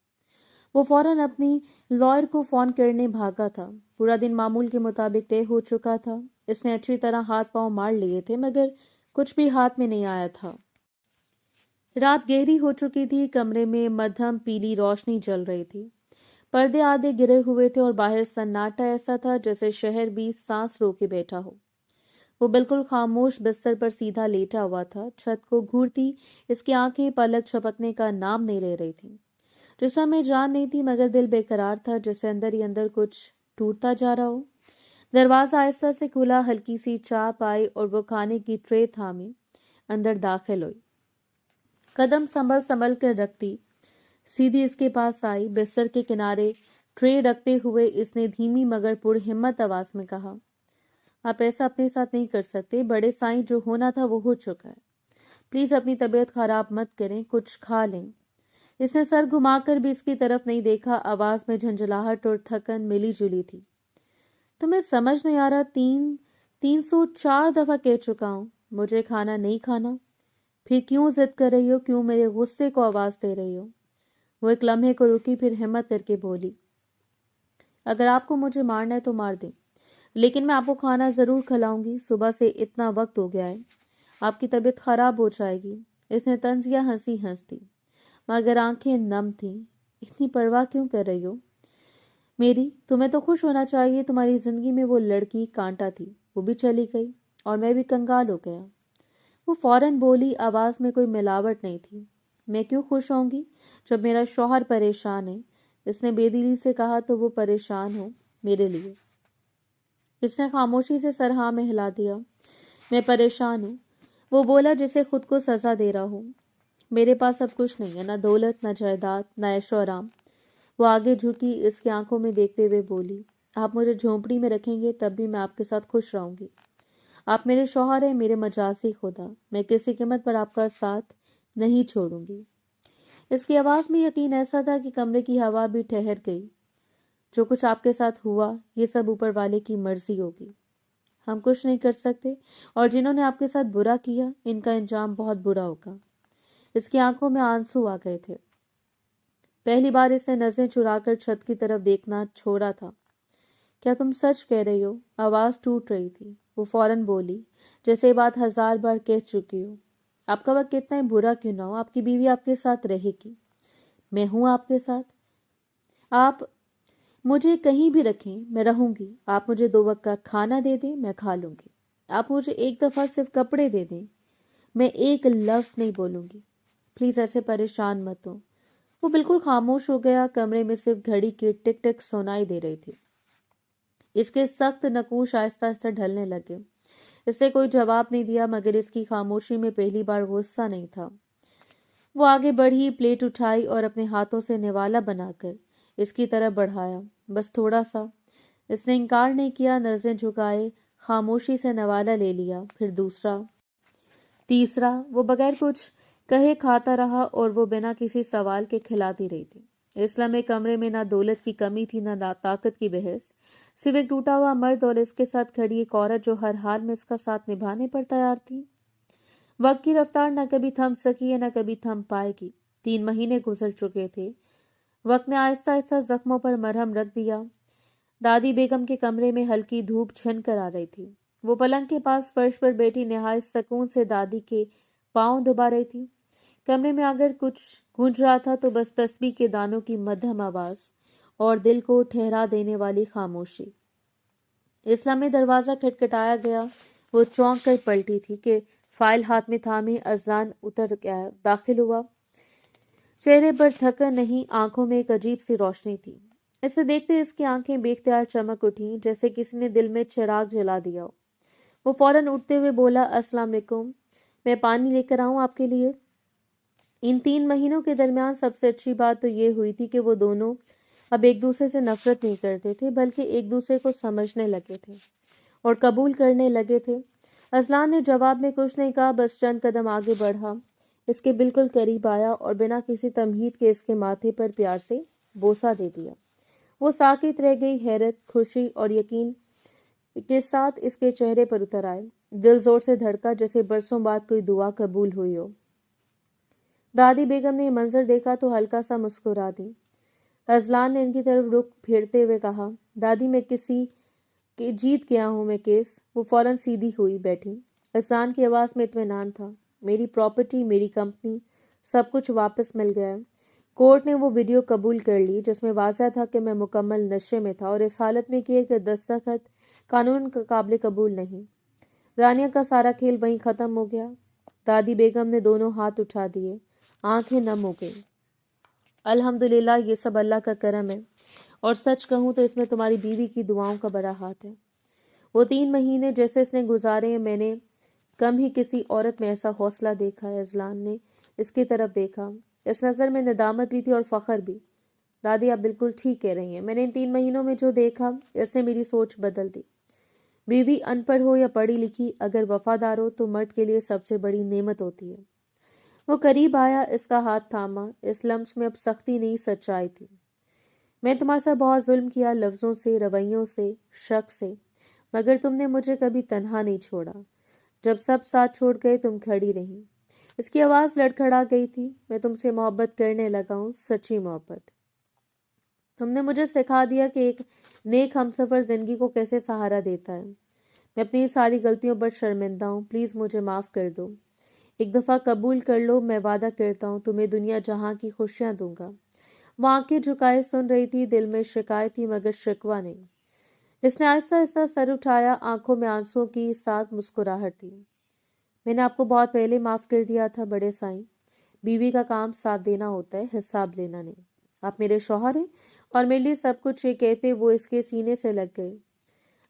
A: وہ فوراً اپنی لائر کو فون کرنے بھاگا تھا۔ پورا دن معمول کے مطابق طے ہو چکا تھا۔ اس نے اچھی طرح ہاتھ پاؤں مار لیے تھے مگر کچھ بھی ہاتھ میں نہیں آیا تھا۔ رات گہری ہو چکی تھی۔ کمرے میں مدھم پیلی روشنی جل رہی تھی۔ پردے آدھے گرے ہوئے تھے اور باہر سناٹا ایسا تھا جیسے شہر بھی سانس رو کے بیٹھا ہو۔ وہ بالکل خاموش بستر پر سیدھا لیٹا ہوا تھا۔ چھت کو گھورتی اس کی آنکھیں پلک چھپکنے کا نام نہیں لے رہی تھی۔ جسم میں جان نہیں تھی مگر دل بے قرار تھا، جیسے اندر ہی اندر کچھ ٹوٹتا جا رہا ہو۔ دروازہ آہستہ سے کھلا، ہلکی سی چاپ آئی اور وہ کھانے کی ٹرے تھامے اندر داخل ہوئی۔ قدم سنبھل کر رکھتی سیدھی اس کے پاس آئی۔ بستر کے کنارے ٹرے رکھتے ہوئے اس نے دھیمی مگر پر ہمت آواز میں کہا، آپ ایسا اپنے ساتھ نہیں کر سکتے، بڑے سائیں، جو ہونا تھا وہ ہو چکا ہے۔ پلیز اپنی طبیعت خراب مت کریں، کچھ کھا لیں۔ اس نے سر گھما کر بھی اس کی طرف نہیں دیکھا۔ آواز میں جھنجھلاہٹ اور تھکن ملی جلی تھی۔ تمہیں سمجھ نہیں آ رہا، 304 دفعہ کہہ چکا ہوں مجھے کھانا نہیں کھانا، پھر کیوں ضد کر رہی ہو؟ کیوں میرے غصے کو آواز دے رہی ہو؟ وہ ایک لمحے کو رکی، پھر ہمت کر کے بولی، اگر آپ کو مجھے مارنا ہے تو مار دیں، لیکن میں آپ کو کھانا ضرور کھلاؤں گی۔ صبح سے اتنا وقت ہو گیا ہے، آپ کی طبیعت خراب ہو جائے گی۔ اس نے طنزیہ ہنسی ہنس دی مگر آنکھیں نم تھیں۔ اتنی پرواہ کیوں کر رہی ہو میری؟ تمہیں تو خوش ہونا چاہیے، تمہاری زندگی میں وہ لڑکی کانٹا تھی، وہ بھی چلی گئی اور میں بھی کنگال ہو گیا۔ وہ فوراً بولی، آواز میں کوئی ملاوٹ نہیں تھی، میں کیوں خوش ہوں گی جب میرا شوہر پریشان ہے؟ اس نے بے دلی سے کہا، تو وہ پریشان ہو میرے لیے؟ اس نے خاموشی سے سر ہاں میں ہلا دیا۔ میں پریشان ہوں، وہ بولا جسے خود کو سزا دے رہا ہوں۔ میرے پاس اب کچھ نہیں ہے، نہ دولت، نہ جائیداد، نہ عیش و آرام۔ وہ آگے جھکی، اس کی آنکھوں میں دیکھتے ہوئے بولی، آپ مجھے جھونپڑی میں رکھیں گے تب بھی میں آپ کے ساتھ خوش رہوں گی۔ آپ میرے شوہر ہیں، میرے مجازی خدا، میں کسی قیمت پر آپ کا ساتھ نہیں چھوڑوں گی۔ اس کی آواز میں یقین ایسا تھا کہ کمرے کی ہوا بھی ٹھہر گئی۔ جو کچھ آپ کے ساتھ ہوا یہ سب اوپر والے کی مرضی ہوگی، ہم کچھ نہیں کر سکتے، اور جنہوں نے آپ کے ساتھ برا کیا ان کا انجام بہت برا ہوگا۔ اس کی آنکھوں میں آنسو آ گئے تھے۔ پہلی بار اس نے نظریں چرا کر چھت کی طرف دیکھنا چھوڑا تھا۔ کیا تم سچ کہہ رہی ہو؟ آواز ٹوٹ رہی تھی۔ وہ فوراً بولی جیسے یہ بات 1000 بار کہہ چکی ہو۔ آپ کا وقت کتنا ہی برا کیوں نہ ہو، آپ کی بیوی آپ کے ساتھ رہے گی، میں ہوں آپ کے ساتھ۔ آپ مجھے کہیں بھی رکھیں میں رہوں گی، آپ مجھے 2 وقت کا کھانا دے دیں میں کھا لوں گی، آپ مجھے ایک دفعہ صرف کپڑے دے دیں میں ایک لفظ نہیں بولوں گی، پلیز ایسے پریشان مت ہو۔ وہ بالکل خاموش ہو گیا، کمرے میں صرف گھڑی کی ٹک ٹک سنائی دے رہی تھی۔ اس کے سخت نقوش آہستہ آہستہ ڈھلنے لگے۔ اس نے کوئی جواب نہیں دیا، مگر اس کی خاموشی میں پہلی بار غصہ نہیں تھا۔ وہ آگے بڑھی، پلیٹ اٹھائی اور اپنے ہاتھوں سے نوالا بنا کر اس کی طرف بڑھایا، بس تھوڑا سا۔ اس نے انکار نہیں کیا، نظریں جھکائے خاموشی سے نوالا لے لیا، پھر دوسرا، تیسرا۔ وہ بغیر کچھ کہے کھاتا رہا اور وہ بنا کسی سوال کے کھلاتی رہی تھی۔ اس لمحے کمرے میں نہ دولت کی کمی تھی نہ طاقت کی بحث، صرف ایک ٹوٹا ہوا مرد اور اس کے ساتھ کھڑی ایک عورت جو ہر حال میں اس کا ساتھ نبھانے پر تیار تھی۔ وقت کی رفتار نہ کبھی تھم سکی ہے نہ کبھی تھم پائے گی۔ 3 مہینے گزر چکے تھے۔ وقت نے آہستہ آہستہ زخموں پر مرہم رکھ دیا۔ دادی بیگم کے کمرے میں ہلکی دھوپ چھن کر آ رہی تھی۔ وہ پلنگ کے پاس فرش پر بیٹھی نہایت سکون سے دادی کے پاؤں دبا رہی تھی۔ کمرے میں اگر کچھ گونج رہا تھا تو بس تسبیح کے دانوں کی مدھم آواز اور دل کو ٹھہرا دینے والی خاموشی۔ اس لمحے دروازہ کھٹکھٹایا گیا۔ وہ چونک کر پلٹی تھی کہ فائل ہاتھ میں تھامے اذلان اتر گیا داخل ہوا۔ چہرے پر تھکن نہیں، آنکھوں میں ایک عجیب سی روشنی تھی۔ اسے دیکھتے اس کی آنکھیں بے اختیار چمک اٹھیں، جیسے کسی نے دل میں چراغ جلا دیا ہو۔ وہ فوراً اٹھتے ہوئے بولا، السلام علیکم، میں پانی لے کر آؤں آپ کے لیے؟ ان 3 مہینوں کے درمیان سب سے اچھی بات تو یہ ہوئی تھی کہ وہ دونوں اب ایک دوسرے سے نفرت نہیں کرتے تھے، بلکہ ایک دوسرے کو سمجھنے لگے تھے اور قبول کرنے لگے تھے۔ اذلان نے جواب میں کچھ نہیں کہا، بس چند قدم آگے بڑھا، اس کے بالکل قریب آیا اور بنا کسی تمہید کے اس کے ماتھے پر پیار سے بوسہ دے دیا۔ وہ ساکت رہ گئی، حیرت، خوشی اور یقین کے ساتھ اس کے چہرے پر اتر آئے۔ دل زور سے دھڑکا جیسے برسوں بعد کوئی دعا قبول ہوئی ہو۔ دادی بیگم نے یہ منظر دیکھا تو ہلکا سا مسکرا دی۔ اذلان نے ان کی طرف رخ پھیرتے ہوئے کہا، دادی میں کسی کے جیت گیا ہوں میں کیس۔ وہ فوراً سیدھی ہوئی بیٹھی۔ اذلان کی آواز میں اطمینان تھا۔ میری پراپرٹی، میری کمپنی، سب کچھ واپس مل گیا ہے۔ کورٹ نے وہ ویڈیو قبول کر لی جس میں واضح تھا کہ میں مکمل نشے میں تھا اور اس حالت میں کیے کہ دستخط قانون کا قابل قبول نہیں۔ رانیہ کا سارا کھیل وہیں ختم ہو گیا۔ دادی بیگم نے دونوں ہاتھ اٹھا دیے، آنکھیں نم ہو گئی۔ الحمدللہ، یہ سب اللہ کا کرم ہے، اور سچ کہوں تو اس میں تمہاری بیوی کی دعاؤں کا بڑا ہاتھ ہے۔ وہ 3 مہینے جیسے اس نے گزارے ہیں، میں نے کم ہی کسی عورت میں ایسا حوصلہ دیکھا ہے۔ اذلان نے اس کی طرف دیکھا، اس نظر میں ندامت بھی تھی اور فخر بھی۔ دادی آپ بالکل ٹھیک کہہ رہی ہیں، میں نے ان 3 مہینوں میں جو دیکھا اس نے میری سوچ بدل دی۔ بیوی ان پڑھ ہو یا پڑھی لکھی، اگر وفادار ہو تو مرد کے لیے سب سے بڑی نعمت ہوتی ہے۔ وہ قریب آیا، اس کا ہاتھ تھاما۔ اس لمس میں اب سختی نہیں، سچائی تھی۔ میں تمہارے ساتھ بہت ظلم کیا، لفظوں سے، رویوں سے، شک سے، مگر تم نے مجھے کبھی تنہا نہیں چھوڑا۔ جب سب ساتھ چھوڑ گئے تم کھڑی رہیں۔ اس کی آواز لڑکھڑا گئی تھی۔ میں تم سے محبت کرنے لگا ہوں، سچی محبت۔ تم نے مجھے سکھا دیا کہ ایک نیک ہمسفر زندگی کو کیسے سہارا دیتا ہے۔ میں اپنی ساری غلطیوں پر شرمندہ ہوں، پلیز مجھے معاف کر دو۔ ایک دفعہ قبول کر لو، میں وعدہ کرتا ہوں تمہیں دنیا جہاں کی خوشیاں دوں گا۔ وہ آنکھیں جھکائے سن رہی تھی، دل میں شکایت تھی مگر شکوہ نہیں۔ اس نے آہستہ آہستہ سر اٹھایا، آنکھوں میں آنسوں کی ساتھ مسکراہٹ تھی۔ میں نے آپ کو بہت پہلے معاف کر دیا تھا بڑے سائیں۔ بیوی کا کام ساتھ دینا ہوتا ہے، حساب لینا نہیں۔ آپ میرے شوہر ہیں اور میرے لیے سب کچھ، یہ کہتے وہ اس کے سینے سے لگ گئے۔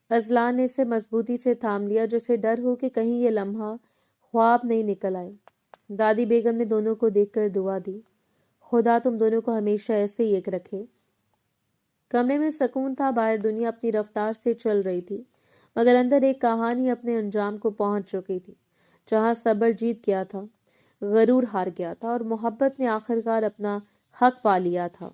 A: اذلان نے اسے مضبوطی سے تھام لیا، جیسے ڈر ہو کہ کہیں یہ لمحہ خواب نہیں نکل آئے۔ دادی بیگم نے دونوں کو دیکھ کر دعا دی، خدا تم دونوں کو ہمیشہ ایسے ہی ایک رکھے۔ کمرے میں سکون تھا، باہر دنیا اپنی رفتار سے چل رہی تھی، مگر اندر ایک کہانی اپنے انجام کو پہنچ چکی تھی، جہاں صبر جیت گیا تھا، غرور ہار گیا تھا اور محبت نے آخرکار اپنا حق پا لیا تھا۔